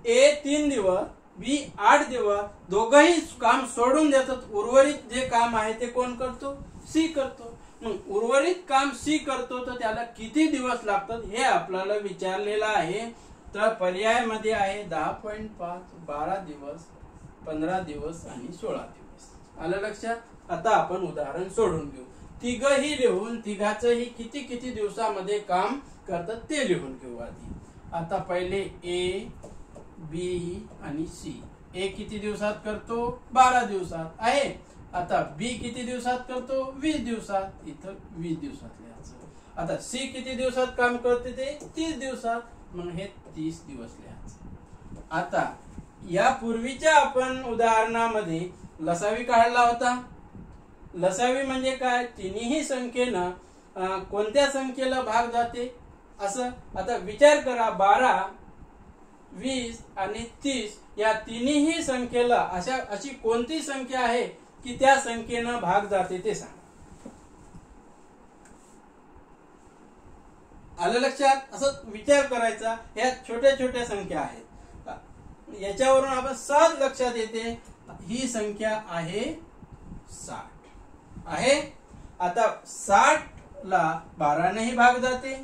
ए 3 दिवस, बी 8 दिवस, दोघंही काम सोडून देतात. उर्वरित जे काम आहे ते कोण करतो? सी करतो. मग उर्वरित काम सी करतो तर त्याला किती दिवस लागतात हे आपल्याला विचारलेलं आहे. तर पर्याय मध्ये आहे 10.5, 12 दिवस, 15 दिवस आणि 16 दिवस. आलं लक्षात. आता आपण उदाहरण सोडून घेऊ. तिघही लिहून तिघाचंही किती किती दिवसामध्ये काम करतात ते लिहून घेऊ आधी. आता पहिले ए, बी आणि सी. ए किती दिवसात करतो? 12 दिवसात आहे. आता बी किती दिवसात करतो? 20 दिवसात. इथं 20 दिवसात लिहायचं. आता सी किती दिवसात काम करते? ते 30 दिवसात. मग हे 30 दिवस लिहायचं. आता या पूर्वीच्या आपण उदाहरणामध्ये लसावी काढला होता. लसावी म्हणजे काय? तिन्ही संख्येनं कोणत्या संख्येला भाग जाते असं. आता विचार करा, 12, 20 आणि 30 या तिन्ही संख्येला अशी कोणती संख्या आहे की त्या संख्येनं भाग जाते ते सांगा. आलं लक्षात. असं विचार करायचा. या छोट्या छोट्या संख्या आहेत. याच्यावरून आपण 7 लक्षात येते. ही संख्या आहे 60 आहे. आता 60 ला 12 नेही भाग जाते,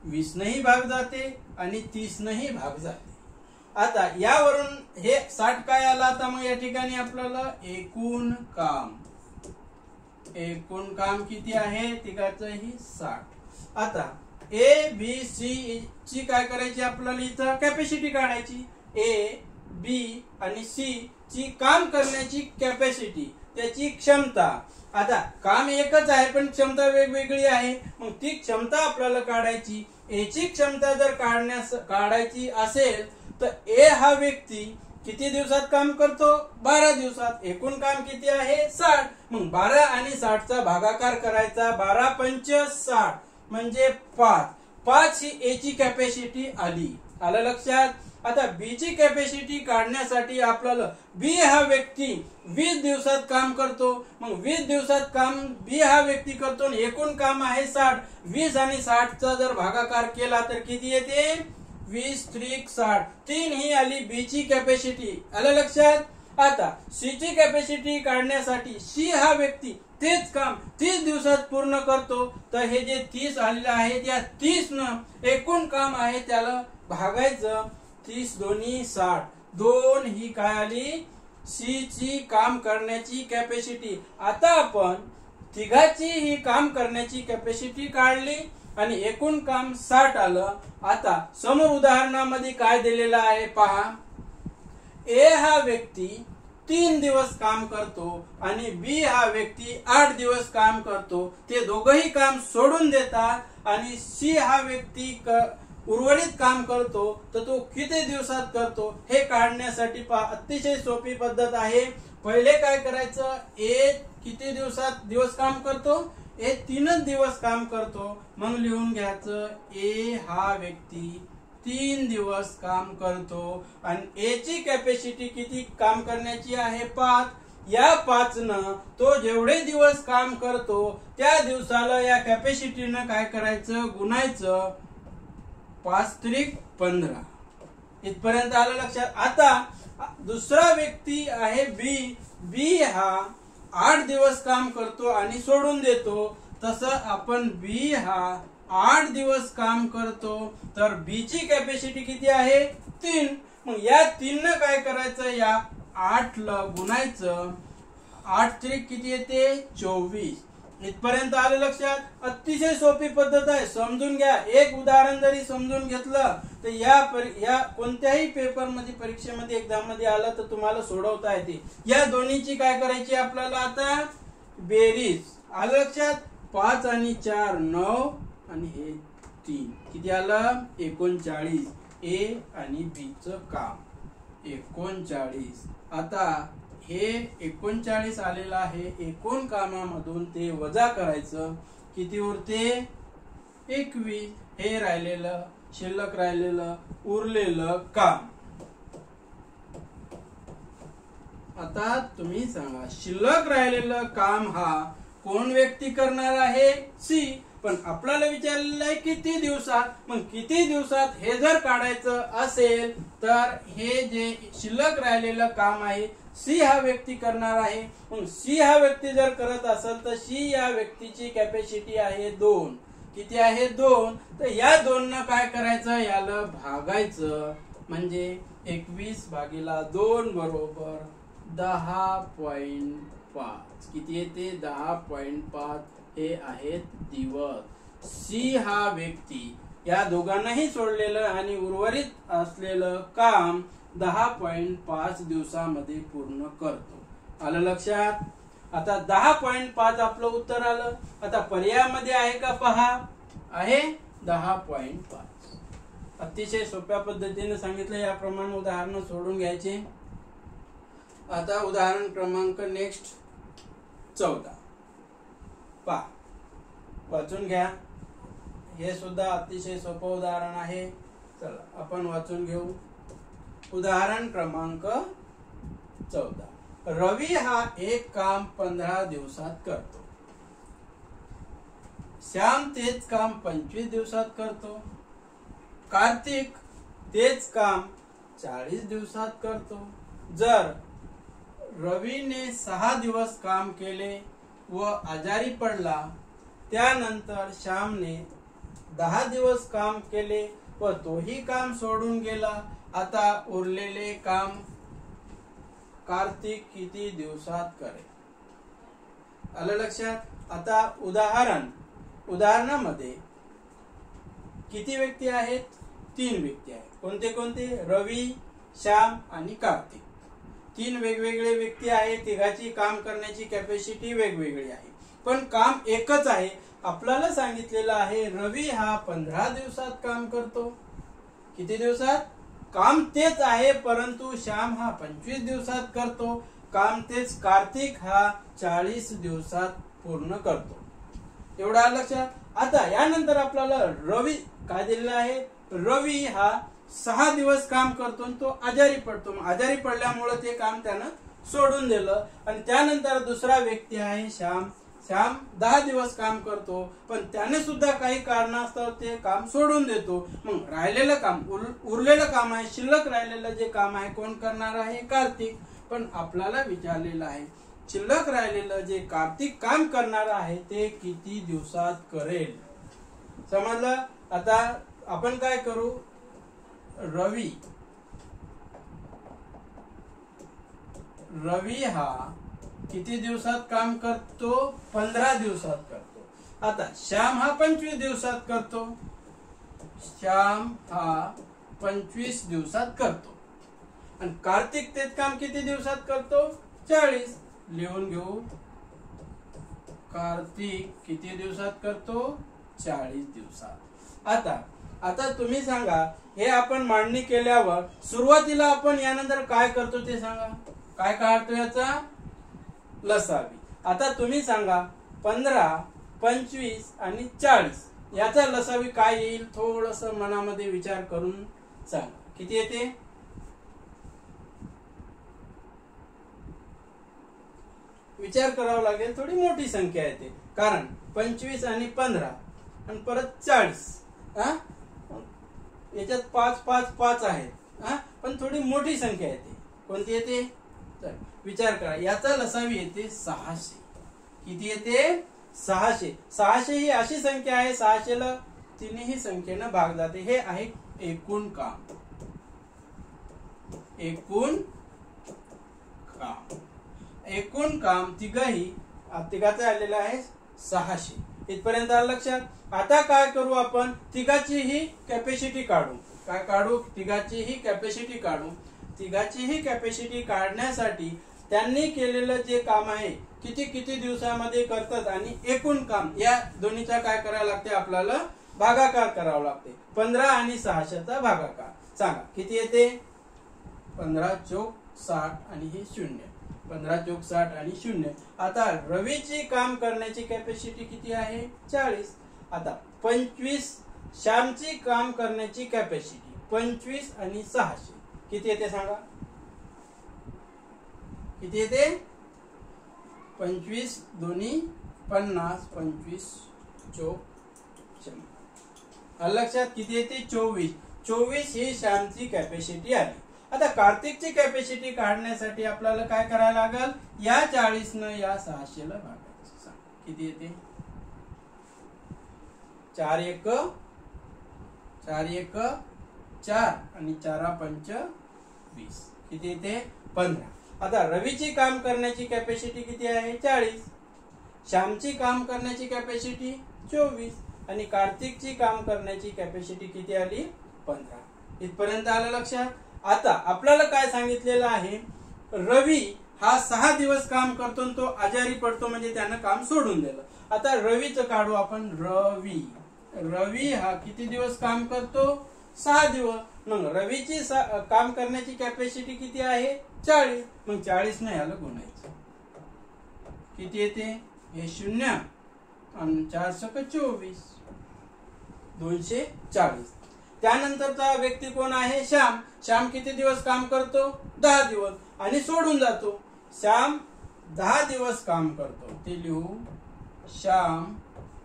20 नेही भाग जाते आणि 30 नेही भाग जाते. आता यावरून हे 60 काय आला? आता मग या ठिकाणी आपल्याला एकूण काम किती आहे? तिघाचंही 60. आता ए बी सी ची काय करायची आपल्याला? इथं कॅपॅसिटी काढायची. ए बी आणि सी ची काम करण्याची कॅपॅसिटी, त्याची क्षमता. आता काम एकच आहे पण क्षमता वेगवेगळी आहे. मग ती क्षमता आपल्याला काढायची. ए ची क्षमता जर काढायची असेल तर ए हा व्यक्ती किती दिवसात काम करतो? 12 दिवसात. एकूण काम किती आहे? 60. मग 12 आणि 60 चा भागाकार करायचा. 12 पंच 60 म्हणजे 5 ही ए ची कॅपॅसिटी आली. आलं लक्षात. आता बी ची कॅपॅसिटी काढण्यासाठी आपल्याला बी हा व्यक्ती 20 दिवसात काम करतो. मग 20 दिवसात काम बी हा व्यक्ती करतो. एकूण काम आहे 60. 20 आणि 60 चा जर भागाकार केला तर किती येते? 20 त्रिक 60. 3 ही आली बी ची कॅपॅसिटी. आलं लक्षात. आता सी ची कॅपॅसिटी काढण्यासाठी सी हा व्यक्ती तेच काम 30 दिवसात पूर्ण करतो. तर हे जे 30 आलेलं आहे त्या 30 न एकूण काम आहे त्याला भागायचं. 30 दोन्ही 60. 2 ही काय आली? सी ची काम करण्याची कॅपॅसिटी. आता आपण तिघाची ही काम करण्याची कॅपॅसिटी काढली आणि एकूण काम 60 आलं. आता समोर उदाहरणामध्ये काय दिलेलं आहे पहा. ए हा व्यक्ती 3 दिवस काम करतो आणि बी हा व्यक्ती 8 दिवस काम करतो. ते दोघंही काम सोडून देतात आणि सी हा व्यक्ती उर्वरित काम करतो. तर तो किती दिवसात करतो हे काढण्यासाठी अतिशय सोपी पद्धत आहे. पहिले काय करायचं? ए किती दिवस काम करतो? ए 3 दिवस काम करतो. मग लिहून घ्यायचं ए हा व्यक्ती 3 दिवस काम करतो आणि ए ची कॅपॅसिटी किती काम करण्याची आहे? 5. या 5 न तो जेवढे दिवस काम करतो त्या दिवसाला या कॅपॅसिटीनं काय करायचं? गुणायचं. 5 त्रिक 15. इथपर्यंत आलं लक्षात. आता दुसरा व्यक्ती आहे बी. बी हा 8 दिवस काम करतो आणि सोडून देतो. तसं आपण बी हा 8 दिवस काम करतो. तर बी ची कॅपॅसिटी किती आहे? 3. मग या 3 न काय करायचं? या 8 ला गुणायचं. 8 त्रिक किती येते? 24. इथपर्यंत आलं लक्षात. अतिशय सोपी पद्धत आहे. समजून घ्या. एक उदाहरण जरी समजून घेतलं तर या कोणत्याही पेपर मध्ये परीक्षेमध्ये एक्झाम मध्ये आलं तर तुम्हाला सोडवता येते. या दोन्हीची काय करायची आपल्याला? आता बेरीज. आलं लक्षात. 5 आणि 4 9 आणि हे 3 किती आलं? 39. ए आणि बी चं काम 39. आता हे 39 आलेलं आहे. एकूण कामामधून ते वजा करायचं. किती उरते? 21. हे राहिलेलं शिल्लक राहिलेलं उरलेलं काम. आता तुम्ही सांगा शिल्लक राहिलेलं काम हा कोण व्यक्ती करणार आहे? सी. पण आपल्याला विचारलेलं आहे किती दिवसात. मग किती दिवसात हे जर काढायचं असेल तर हे जे शिल्लक राहिलेलं काम आहे सी हा व्यक्ती करणार आहे. मग सी हा व्यक्ती जर करत असेल तर सी या व्यक्तीची कॅपॅसिटी आहे 2. किती आहे 2. तर या 2 न काय करायचं, याला भागायचं, म्हणजे 21/2 बरोबर 10.5. किती येते 10.5. हे आहेत दिवस. सी हा व्यक्ती या दोघांनाही सोडलेलं आणि उर्वरित असलेलं काम 10.5 दिवसामध्ये पूर्ण करतो. आलं लक्षात. आता 10.5 आपलं उत्तर आलं. आता पर्यायामध्ये आहे का पहा, आहे 10.5. अतिशय सोप्या पद्धतीने सांगितलं. याप्रमाणे उदाहरण सोडून घ्यायचे. आता उदाहरण क्रमांक नेक्स्ट 14 पहा, वाचून घ्या. हे सुद्धा अतिशय सोपं उदाहरण आहे. चला आपण वाचून घेऊ. उदाहरण क्रमांक 14. रवी हा एक काम 15 दिवसात करतो. श्याम तेच काम 25 दिवसात करतो. कार्तिक तेच काम 40 दिवसात करतो. जर रवीने 6 दिवस काम केले व आजारी पडला, त्यानंतर श्यामने 10 दिवस काम केले व तोही काम सोडून गेला, आता उरलेले काम कार्तिक किती दिवसात करेल? आलं लक्षात. आता उदाहरणामध्ये किती व्यक्ती आहेत? 3 व्यक्ती आहेत. कोणते कोणते? रवी, श्याम आणि कार्तिक. 3 वेगवेगळे व्यक्ती आहेत. तिघाची काम करण्याची कॅपॅसिटी वेगवेगळी आहे, पण काम एकच आहे. आपल्याला सांगितलेलं आहे रवी हा 15 दिवसात काम करतो. किती दिवसात? काम तेच आहे, परंतु श्याम हा 25 दिवसात करतो. काम तेच कार्तिक हा 40 दिवसात पूर्ण करतो. एवढा लक्षात. आता यानंतर आपल्याला रवी काय दिलेला आहे? रवी हा 6 दिवस काम करतो आणि तो आजारी पडतो. आजारी पडल्यामुळे ते काम त्यानं सोडून दिलं. आणि त्यानंतर दुसरा व्यक्ती आहे श्याम. श्याम 10 दिवस काम करतो, पण त्याने सुद्धा काही कारणास्तव ते काम सोडून देतो. मग राहिलेलं काम, उरलेलं काम आहे, शिल्लक राहिलेलं जे काम आहे कोण करणार आहे? कार्तिक. पण आपल्याला विचारलेलं आहे शिल्लक राहिलेलं जे कार्तिक काम करणार आहे ते किती दिवसात करेल? समजलं. आता आपण काय करू? रवी हा किती दिवसात काम करतो? 15 दिवसात करतो. आता श्याम हा 25 दिवसात करतो. श्याम हा 25 दिवसात करतो. आणि कार्तिक तेच काम किती दिवसात करतो? 40. लिहून घेऊ. कार्तिक किती दिवसात करतो? 40 दिवसात. आता तुम्ही सांगा, हे आपण मांडणी केल्यावर सुरुवातीला आपण यानंतर काय करतो ते सांगा. काय काढतो? याचा लसावी. आता तुम्ही सांगा 15, 25 आणि 40 याचा लसावी काय येईल? थोडस मनामध्ये विचार करून सांगा. किती येते? विचार करावा लागेल. थोडी मोठी संख्या येते, कारण 25 आणि 15 आणि परत 40, याच्यात 5 5 5 आहेत, पण थोडी मोठी संख्या येते. कोणती येते? विचार करा. याचा लसावी येते 600. किती येते? 600. 600 ही अशी संख्या आहे, 600 ला तिन्ही संख्येनं भाग जाते. हे आहे एकूण काम. एकूण काम तिघाचं आलेलं आहे 600. इथपर्यंत आलं लक्षात. आता काय करू आपण? तिघाची ही कॅपॅसिटी काढू. काय काढू? तिघाची ही कॅपॅसिटी काढू. तिघाची ही कॅपॅसिटी काढण्यासाठी त्यांनी केलेलं जे काम आहे किती किती दिवसामध्ये करतात आणि एकूण काम, या दोन्हीचा काय करावं लागते? आपल्याला भागाकार करावा लागते. 15 आणि 600चा भागाकार सांगा. किती येते? 15 चौक 60 आणि हे 0. 15 चौक 60 आणि 0. आता रवीची काम करण्याची कॅपॅसिटी किती आहे? 40. आता 25 श्यामची काम करण्याची कॅपॅसिटी 25 आणि 600 किती येते सांगा. किती येते? 25 दोन्ही 50, 25 चौक 100. लक्षात. किती येते? 24. 24 ही श्यामची कॅपॅसिटी आली. आता कार्तिकची कॅपॅसिटी काढण्यासाठी आपल्याला काय करायला लागेल? या 40 न या 600 ला भागायचं. किती येते? 4 1 4 आणि 4 5 20 किती येते 15. आता रवीची काम करण्याची कॅपॅसिटी किती आहे 40. श्यामची काम करण्याची कॅपॅसिटी 24 आणि कार्तिकची काम करण्याची कॅपॅसिटी किती आली 15. इथपर्यंत आलं लक्षात. आता आपल्याला काय सांगितलेलं आहे, रवी हा 6 दिवस काम करतो आणि तो आजारी पडतो, म्हणजे त्यानं काम सोडून दिलं. आता रवीचं काढू आपण. रवी हा किती दिवस काम करतो 6 दिवस. मग रवीची काम करण्याची कॅपॅसिटी किती आहे 40. मग 40 नाही आलं गुणायचं किती येते हे 0 आणि 4 × 24 240. त्यानंतरचा व्यक्ती कोण आहे श्याम. श्याम किती दिवस काम करतो 10 दिवस आणि सोडून जातो. श्याम 10 दिवस काम करतो, ते लिहू. श्याम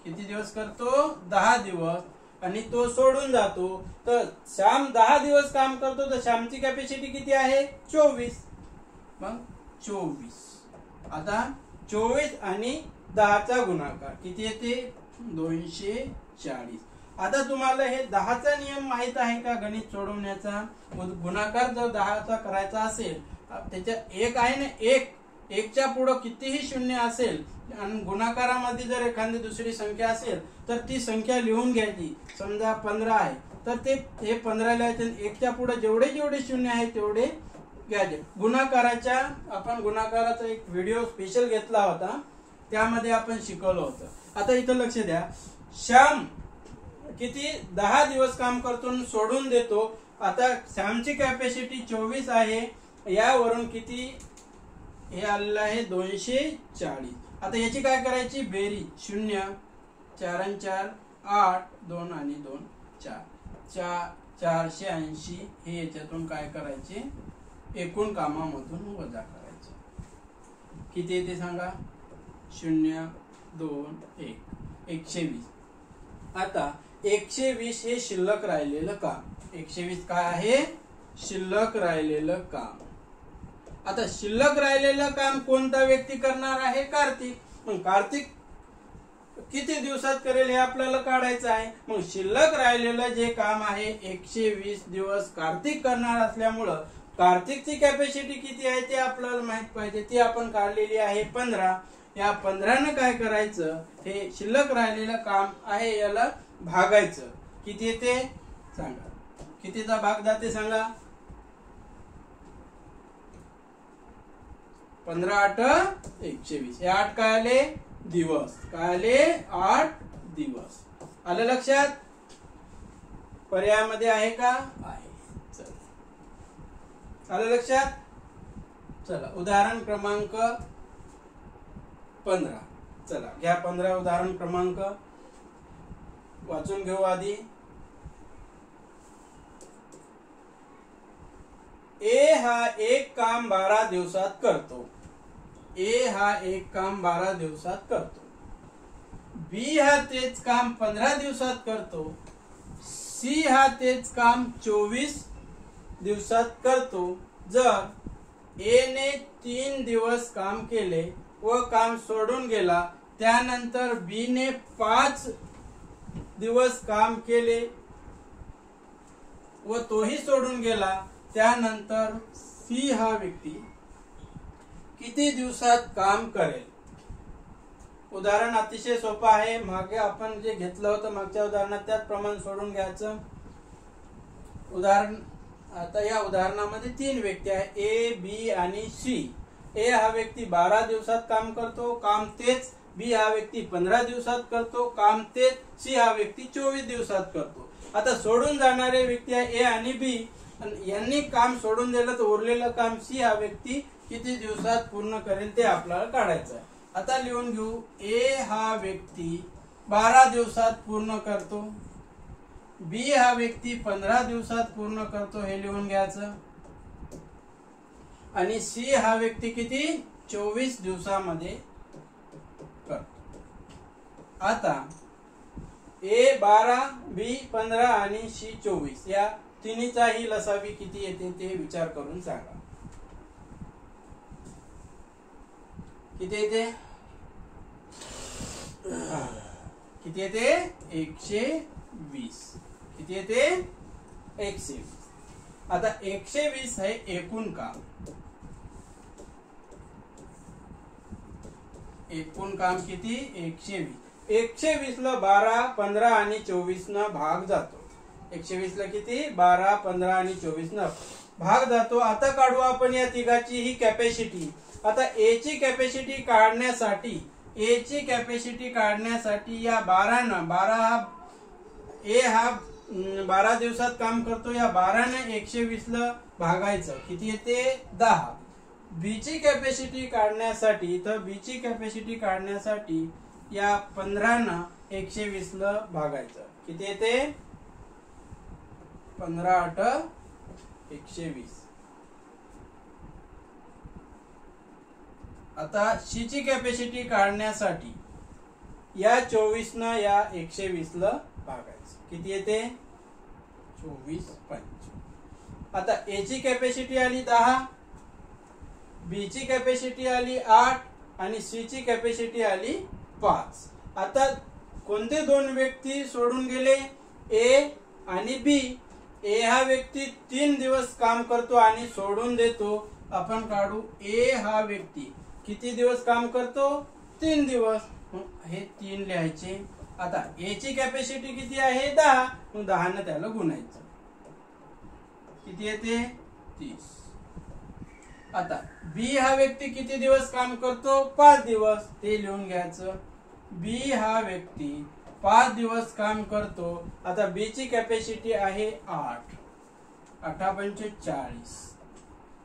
किती दिवस करतो 10 दिवस आणि तो सोडून जातो. तर श्याम 10 दिवस काम करतो, तर श्यामची कॅपॅसिटी किती आहे 24. मग 24. आता 24 आणि 10चा गुणाकार किती येते 240. आता तुम्हाला हे 10चा नियम माहित आहे का गणित सोडवण्याचा. गुणाकार जर 10चा करायचा असेल, त्याच्या एक आहे ना, एकच्या पुढे कितीही शून्य असेल आणि गुणाकारामध्ये जर एखादी दुसरी संख्या असेल तर ती संख्या लिहून घ्यायची. समजा 15 आहे तर ते 15 लिहायचे. एकच्या पुढे जेवढे शून्य आहे तेवढे घ्यायचे. आपण गुणाकाराचा एक व्हिडिओ स्पेशल घेतला होता, त्यामध्ये आपण शिकवलं होतं. आता इथं लक्ष द्या. श्याम किती 10 दिवस काम करतो सोडून देतो. आता श्यामची कॅपॅसिटी 24 आहे, यावरून किती हे आलेलं आहे 240. आता याची काय करायची बेरीज. 0 4 आणि 4 8 2 आणि 2 4 480. हे याच्यातून काय करायचे एकूण कामामधून वजा करायचे. किती येते सांगा 0 2 1 120. आता 120 हे शिल्लक राहिलेलं काम. 120 काय आहे शिल्लक राहिलेलं काम. आता शिल्लक राहिलेलं काम कोणता व्यक्ती करणार आहे कार्तिक. मग कार्तिक किती दिवसात करेल हे आपल्याला काढायचं आहे. मग शिल्लक राहिलेलं जे काम आहे 120 दिवस कार्तिक करणार असल्यामुळं कार्तिकची कॅपॅसिटी किती आहे ते आपल्याला माहित पाहिजे. ती आपण काढलेली आहे 15. या 15 काय करायचं, हे शिल्लक राहिलेलं काम आहे याला भागायचं. किती येते सांगा. कितीचा भाग जाते सांगा. 15 8 120. हे 8 काय आले दिवस. काय आले 8 दिवस. आलं लक्षात. पर्यायामध्ये आहे का आहे. चला आलं लक्षात. चला उदाहरण क्रमांक 15. चला घ्या 15 उदाहरण क्रमांक वाचून घेऊ आधी. ए हा एक काम 12 दिवसात करतो. ए हा एक काम 12 दिवसात करतो. बी हा तेच काम 15 दिवसात करतो. सी हा तेच काम 24 दिवसात करतो. जर ए ने 3 दिवस काम केले व काम सोडून गेला, त्यानंतर बी ने 5 दिवस काम केले व तोही सोडून गेला, त्यानंतर सी हा व्यक्ती किती दिवसात काम करेल. उदाहरण अतिशय सोपं आहे. मागे आपण जे घेतलं होतं मागच्या उदाहरणात त्याच प्रमाणे सोडून घ्यायचं. उदाहरण आता या उदाहरणामध्ये 3 व्यक्ती आहे ए बी आणि सी. ए हा व्यक्ती 12 दिवसात काम करतो, काम तेच. बी हा व्यक्ती 15 दिवसात करतो, काम तेच. सी हा व्यक्ती 24 दिवसात करतो. आता सोडून जाणारे व्यक्ती आहे ए आणि बी. यांनी काम सोडून दिलं तर उरलेलं काम सी हा व्यक्ती किती दिवसात पूर्ण करेल ते आपल्याला काढायचं आहे. आता लिहून घेऊ. ए हा व्यक्ती 12 दिवसात पूर्ण करतो. बी हा व्यक्ती 15 दिवसात पूर्ण करतो, हे लिहून घ्यायचं. आणि सी हा व्यक्ती किती 24 दिवसामध्ये करतो. आता ए 12 बी 15 आणि सी 24 या तिन्हीचाही लसावी किती येते ते विचार करून सांगा. किती येते किती येते 120. किती येते 120. आता 120 आहे एकूण काम. एकूण काम किती 120. 120 ला 12, 15 आणि 24 न भाग जातो. 120 ला किती 12, 15 आणि 24 न भाग जातो. आता काढू आपण या तिघाची ही कॅपॅसिटी. आता ए ची कॅपॅसिटी काढण्यासाठी या 12 न 12 ए हा 12 दिवसात काम करतो. या 12 ने 120 ला भागायचं किती येते 10. बी ची कॅपॅसिटी काढण्यासाठी या 15 न 120 ला भागायचं किती येते 15 8 120. आता सी ची कॅपॅसिटी काढण्यासाठी या 24 न या 120 ला भागायचं किती येते 24 5. आता ए ची कॅपॅसिटी आली 10, बी ची कॅपॅसिटी आली 8 आणि सी ची कॅपॅसिटी आली 5. आता कोणते दोन व्यक्ती सोडून गेले ए आणि बी. ए हा व्यक्ती 3 दिवस काम करतो आणि सोडून देतो. आपण काढू ए हा व्यक्ती किती दिवस काम करतो 3 दिवस. हे 3 लिहायचे. आता ए ची कॅपॅसिटी किती आहे 10. मग 10 ने त्याला गुणायचं किती येते 30. आता बी हा व्यक्ती किती दिवस काम करतो 5 दिवस. ते लिहून घ्यायचं. बी हा व्यक्ती 5 दिवस काम करतो. आता बी ची कॅपॅसिटी आहे 8, 8 पंचे 40.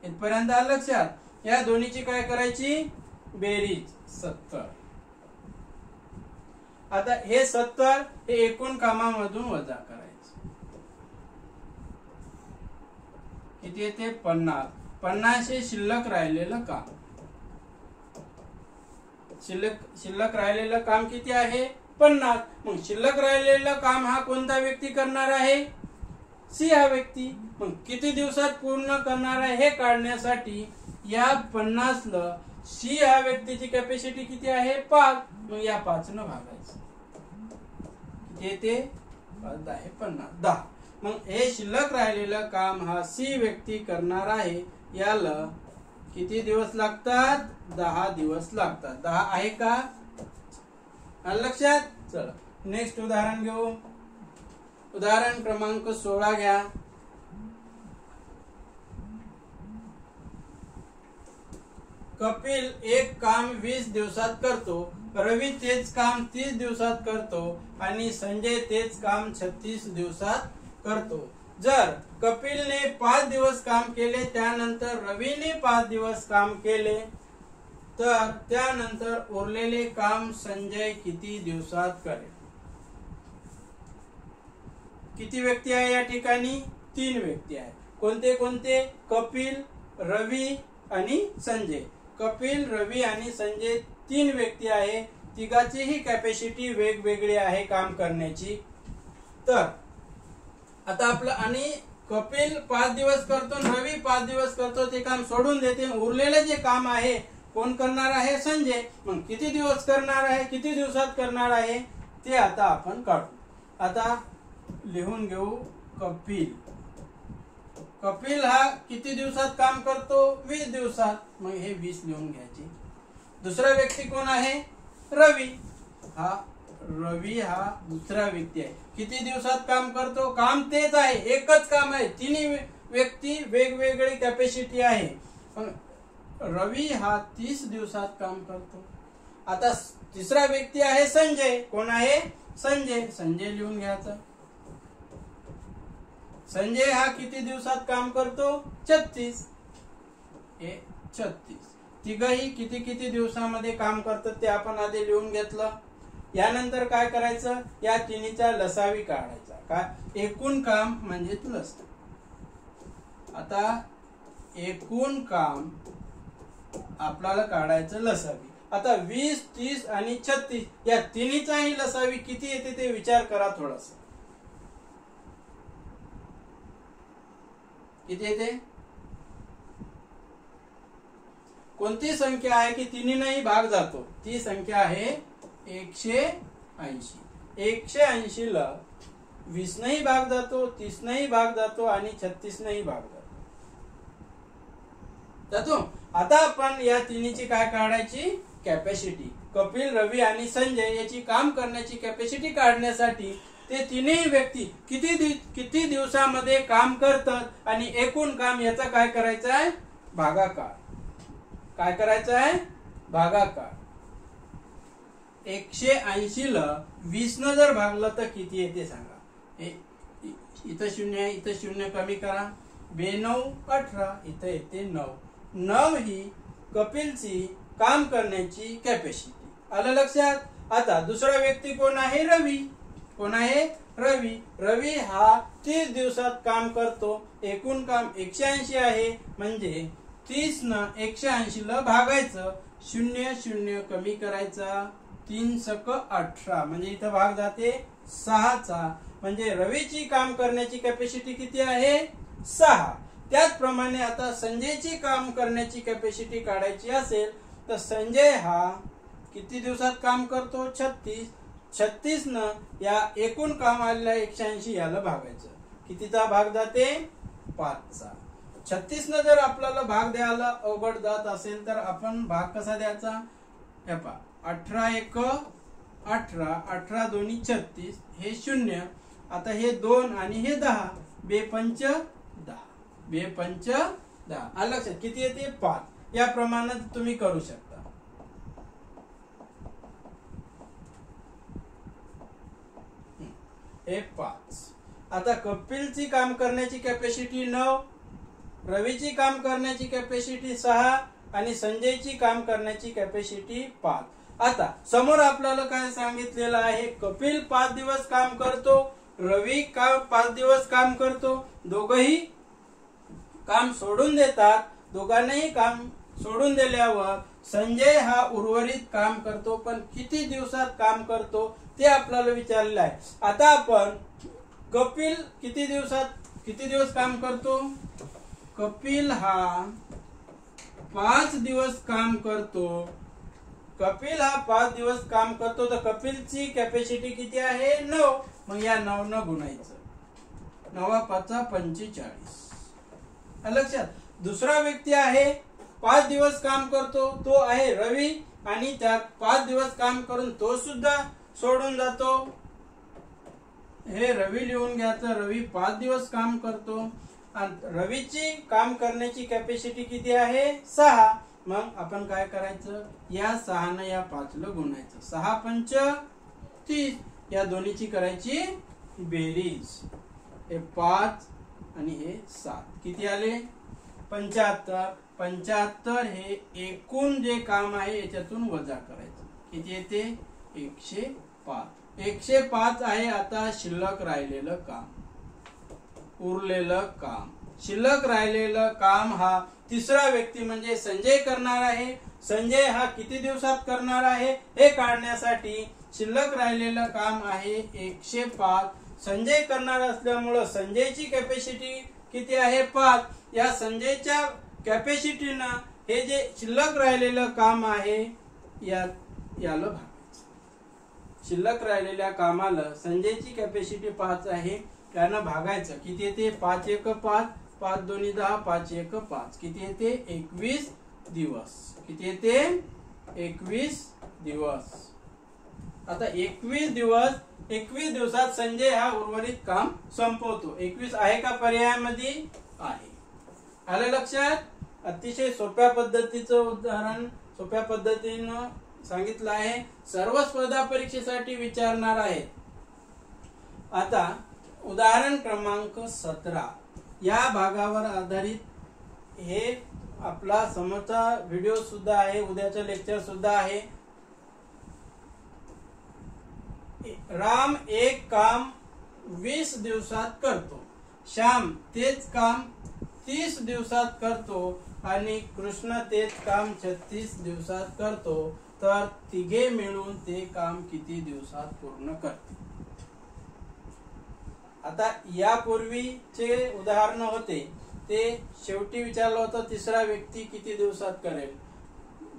इथपर्यंत आलं लक्षात. या दोन्हीची काय करायची बेरीज 70. आता हे 70 हे एकूण कामामधून वजा करायचं किती येते 50. 50 हे शिल्लक राहिलेलं काम. शिल्लक राहिलेलं काम किती आहे 50. मग शिल्लक राहिलेलं काम हा कोणता व्यक्ती करणार आहे सी हा व्यक्ती. मग किती दिवसात पूर्ण करणार आहे हे काढण्यासाठी या 50 ला सी हा व्यक्तीची कॅपॅसिटी किती आहे 5. मग या 5 न भागायचं किती येते 10. मग हे शिल्लक राहिलेलं काम हा सी व्यक्ती करणार आहे. याला किती दिवस लागतात 10 दिवस लागतात. 10 आहे का लक्षात. चला नेक्स्ट उदाहरण घेऊ. उदाहरण क्रमांक 16 घ्या. कपिल एक काम 20 दिवसात करतो. रवी तेच काम 30 दिवसात करतो आणि संजय तेच काम 36 दिवसात करतो. जर कपिलने 5 दिवस काम केले त्यानंतर रवीने 5 दिवस काम केले तर त्यानंतर उरलेले काम संजय किती दिवसात करेल. किती व्यक्ती आहे या ठिकाणी 3 व्यक्ती आहे. कोणते कोणते कपिल रवी आणि संजय. कपिल रवी आणि संजय 3 व्यक्ती आहे. तिघाचीही कॅपॅसिटी वेगवेगळी आहे काम करण्याची. तर आता आपलं आणि कपिल 5 दिवस करतो रवी 5 दिवस करतो ते काम सोडून देते. उरलेले जे काम आहे कोण करणार आहे संजय. मग किती दिवस करणार आहे किती दिवसात करणार आहे ते आता आपण काढू. आता लिहून घेऊ कपिल हा किती दिवसात काम करतो 20 दिवसात. मग हे 20 लिहून घ्यायचे. दुसरा व्यक्ती कोण आहे रवी हा दुसरा व्यक्ती आहे. किती दिवसात काम करतो काम तेच आहे एकच काम आहे. तिन्ही व्यक्ती वेगवेगळी कॅपॅसिटी आहे. पण रवी हा 30 दिवसात काम करतो. आता तिसरा व्यक्ती आहे संजय. कोण आहे संजय लिहून घ्यायचं. संजय हा किती दिवसात काम करतो 36. हे 36. तिघही किती किती दिवसामध्ये काम करतात ते आपण आधी लिहून घेतलं. यानंतर काय करायचं या तिन्हीचा लसावी काढायचा. काय एकूण काम म्हणजे लसावी. आता एकूण काम आपल्याला काढायचं लसावी. आता 20 30 आणि 36 या तिन्हीचाही लसावी किती येते ते विचार करा थोडासा. किती येते कोणती संख्या आहे की तिन्हींनाही भाग जातो ती संख्या आहे 180. 180 ला 20 नही भाग जातो, 30 नही भाग जातो आणि 36 नही भाग जातो. आता आपण या तिन्हीची काय काढायची कॅपॅसिटी. कपिल, रवी आणि संजय याची काम करण्याची कॅपॅसिटी काढण्यासाठी ते तिन्ही व्यक्ती किती दिवसामध्ये काम करतात आणि एकूण काम याचा काय करायचं आहे भागाकार. काय करायचं आहे भागाकार. 180 ला 20 न जर भागलं तर किती येते सांगा. इथं 0 आहे, इथं 0 कमी करा. 9 18 इथं येते 9. 9 ही कपिलची काम करण्याची कॅपॅसिटी. आलं लक्षात. आता दुसरा व्यक्ती कोण आहे रवी. कोण आहे रवी. रवी हा 30 दिवसात काम करतो. एकूण काम 180 आहे म्हणजे 30 न 180 ला भागायचं. 0 0 कमी करायचा. 3 सक 18 म्हणजे इथं भाग जाते 6 चा. म्हणजे रवीची काम करण्याची कॅपॅसिटी किती आहे 6. त्याचप्रमाणे आता संजयची काम करण्याची कॅपॅसिटी काढायची असेल तर संजय हा किती दिवसात काम करतो 36. 36 न या एकूण काम आलेल्या 180 याला भागायचं. कितीचा भाग जाते 5 चा. 36 न जर आपल्याला भाग द्यायला अवघड जात असेल तर आपण भाग कसा द्यायचा. हे पहा 18 1 18 18 दोन्ही 36 हे 0. आता हे 2 आणि हे 10. 2 5 10. 2 5 10. आलं लक्षात. किती येते 5. या प्रमाणात तुम्ही करू शकता. हे 5. आता कपिलची काम करण्याची कॅपॅसिटी 9, रवीची काम करण्याची कॅपॅसिटी 6 आणि संजयची काम करण्याची कॅपॅसिटी 5. आता समोर आपल्याला काय सांगितलेलं आहे. कपिल 5 दिवस काम करतो, रवी 5 दिवस काम करतो. दोघही काम सोडून देतात. दोघांनाही काम सोडून दिल्यावर संजय हा उर्वरित काम करतो. पण किती दिवसात काम करतो ते आपल्याला विचारलेलं आहे. आता आपण कपिल किती दिवस काम करतो. कपिल हा 5 दिवस काम करतो. कपिल हा 5 दिवस काम करतो तर कपिलची कॅपॅसिटी किती आहे 9. मग या 9 न गुणायचं. 9 5 45. लक्षात. दुसरा व्यक्ती आहे 5 दिवस काम करतो तो आहे रवी आणि त्या 5 दिवस काम करून तो सुद्धा सोडून जातो. हे रवी लिहून घ्यायचं. रवी 5 दिवस काम करतो आणि रवीची काम करण्याची कॅपॅसिटी किती आहे 6. मग आपण काय करायचं या 6 न या 5 ला गुणायचं. 6 5 30. या दोन्हीची करायची बेरीज. हे 5 आणि हे 7 किती आले 75. 75 हे एकूण जे काम आहे याच्यातून वजा करायचं. किती येते 105. 105 आहे आता शिल्लक राहिलेलं काम. उरलेलं काम. शिल्लक राहिलेलं काम हा तिसरा व्यक्ती म्हणजे संजय करणार आहे. संजय हा किती दिवसात करणार आहे हे काढण्यासाठी शिल्लक राहिलेलं काम आहे 105. संजय करणार असल्यामुळं संजयची कॅपॅसिटी किती आहे 5. या संजयच्या कॅपॅसिटीनं हे जे शिल्लक राहिलेलं काम आहे याला भागायचं. शिल्लक राहिलेल्या कामाला संजयची कॅपॅसिटी 5 आहे त्यानं भागायचं. किती येते 5 1 5 5 2 10 5 1 5 किती येते 21 दिवस. किती येते 21 दिवस. आता 21 दिवसात संजय हा उर्वरित काम संपवतो. 21 आहे का पर्यायामध्ये आहे. आलं लक्षात. अतिशय सोप्या पद्धतीचं उदाहरण सोप्या पद्धतीनं सांगितलं आहे. सर्व स्पर्धा परीक्षेसाठी विचारणार आहे. आता उदाहरण क्रमांक 17 या भागावर आधारित हे आपला समोरचा व्हिडिओ सुद्धा आहे. उद्याचं लेक्चर सुद्धा आहे. राम एक काम 20 दिवसात करतो. श्याम तेच काम 30 दिवसात करतो आणि कृष्ण तेच काम 36 दिवसात करतो. तर तिघे मिळून ते काम किती दिवसात पूर्ण करते. आता यापूर्वीचे उदाहरण होते ते शेवटी विचारलं होतं तिसरा व्यक्ती किती दिवसात करेल.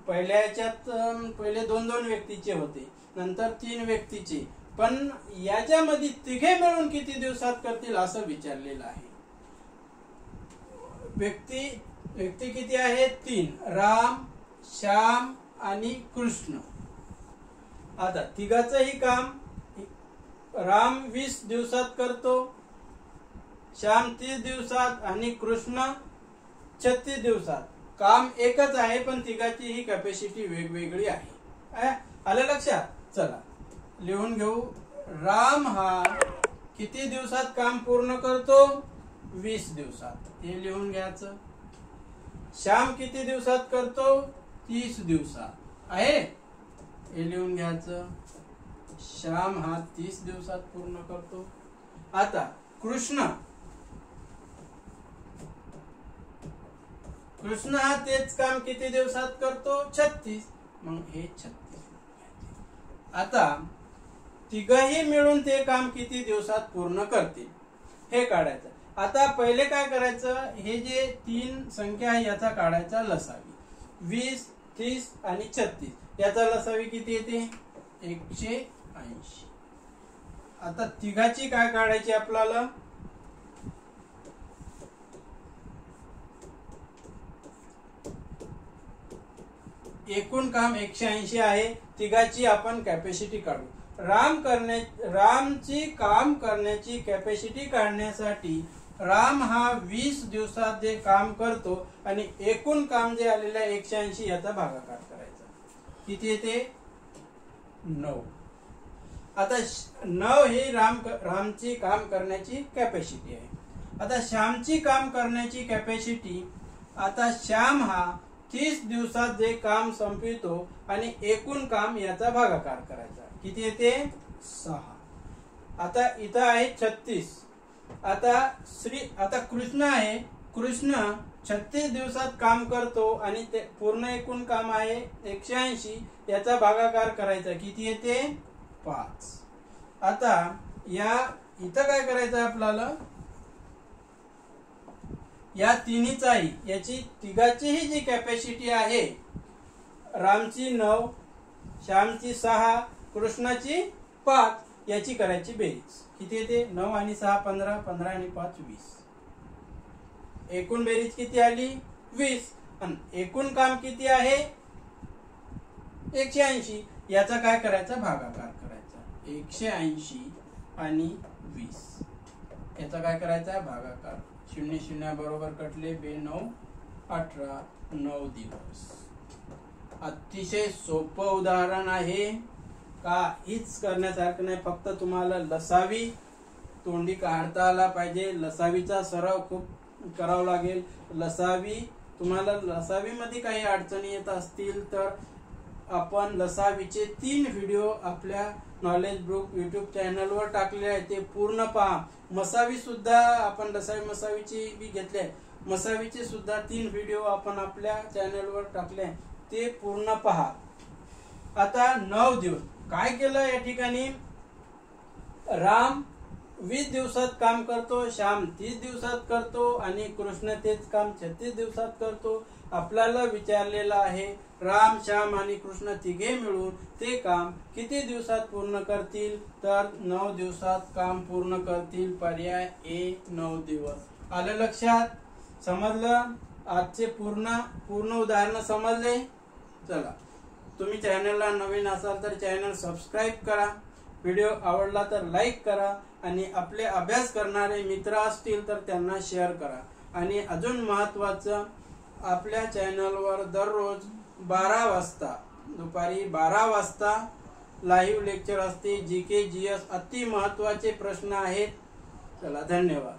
पहिल्या याच्यात पहिले 2 व्यक्तीचे होते, नंतर 3 व्यक्तीचे. पण याच्यामध्ये तिघे मिळून किती दिवसात करतील असं विचारलेलं आहे. व्यक्ती किती आहेत? 3. राम, श्याम आणि कृष्ण. आता तिघाचंही काम राम 20 दिवसात करतो, श्याम 30 दिवसात आणि कृष्ण 36 दिवसात. काम एकच आहे पण तिघाची ही कॅपॅसिटी वेगवेगळी आहे. आलं लक्षात? चला लिहून घेऊ. राम हा किती दिवसात काम पूर्ण करतो? 20 दिवसात. हे लिहून घ्यायचं. श्याम किती दिवसात करतो? 30 दिवसात आहे. हे लिहून घ्यायचं. श्याम हा 30 दिवसात पूर्ण करतो. आता कृष्ण हा तेच काम किती दिवसात करतो? 36. मग हे 36. आता तिघही मिळून ते काम किती दिवसात पूर्ण करतील हे काढायचं. आता पहिले काय करायचं? हे जे 3 संख्या आहे याचा काढायचा लसावी. 20, 30 आणि 36 याचा लसावी किती येते? 180. आता तिघाची काय काढायची आपल्याला? एकूण काम 180 आहे. तिघाची आपण कॅपॅसिटी काढू. रामची काम करण्याची कॅपॅसिटी काढण्यासाठी राम हा 20 दिवसात जे काम करतो आणि एकूण काम जे आलेलं आहे 180 याचा भागाकार करायचा. किती येते? 9. आता 9 ही रामची काम करण्याची कॅपॅसिटी आहे. आता श्यामची काम करण्याची कॅपॅसिटी, आता श्याम हा 30 दिवसात जे काम संपवितो आणि एकूण काम याचा भागाकार करायचा. किती येते? 6. आता इथं आहे 36. आता कृष्ण आहे. कृष्ण 36 दिवसात काम करतो आणि ते पूर्ण एकूण काम आहे 180 याचा भागाकार करायचा. किती येते? 5. आता इथं काय करायचं आपल्याला? या तिन्हीचाही याची तिघाचीही जी कॅपॅसिटी आहे, रामची 9, श्यामची 6, कृष्णाची 5 याची करायची बेरीज. किती येते? 9 आणि 6 15, 15 आणि 5 20. एकूण बेरीज किती आली? 20. आणि एकूण काम किती आहे? 180. याचा काय करायचा? भागाकार करायचा. 180 आणि 20 याचा काय करायचा? भागाकार. 0 0 बरोबर कटले. 2 9 18 9 दिवस. अतिशय सोपं उदाहरण आहे. काहीच करण्यासारखं नाही. फक्त तुम्हाला लसावी तोंडी काढता आला पाहिजे. लसावीचा सराव खूप करावा लागेल. तुम्हाला लसावीमध्ये काही अडचणी येत असतील तर आपण लसावीचे 3 व्हिडिओ आपल्या नॉलेज बुक YouTube चॅनलवर टाकले आहे. ते पूर्ण पहा. मसावी सुद्धा आपण मसावीची बी घेतले. मसावीचे सुद्धा 3 व्हिडिओ आपण आपल्या चॅनलवर टाकले. ते पूर्ण पहा. आता 9 दिवस काय केलं या ठिकाणी? राम 20 दिवसात काम करतो, श्याम 30 दिवसात करतो आणि कृष्ण तेच काम 36 दिवसात करतो. आपल्याला विचारलेलं आहे राम, श्याम आणि कृष्ण तिघे मिळून ते काम किती दिवसात पूर्ण करतील? तर 9 दिवसात काम पूर्ण करतील. पर्याय A 9 दिवस. आलं लक्षात? समजलं? आजचे पूर्ण उदाहरण समजले? चला, तुम्ही चॅनलला नवीन असाल तर चॅनल सबस्क्राईब करा. व्हिडिओ आवडला तर लाईक करा आणि आपले अभ्यास करणारे मित्र असतील तर त्यांना शेअर करा. आणि अजून महत्त्वाचं, आपल्या चॅनलवर दररोज 12 वाजता दुपारी 12 वाजता लाईव्ह लेक्चर असते. GK GS अति महत्त्वाचे प्रश्न आहेत. चला, धन्यवाद.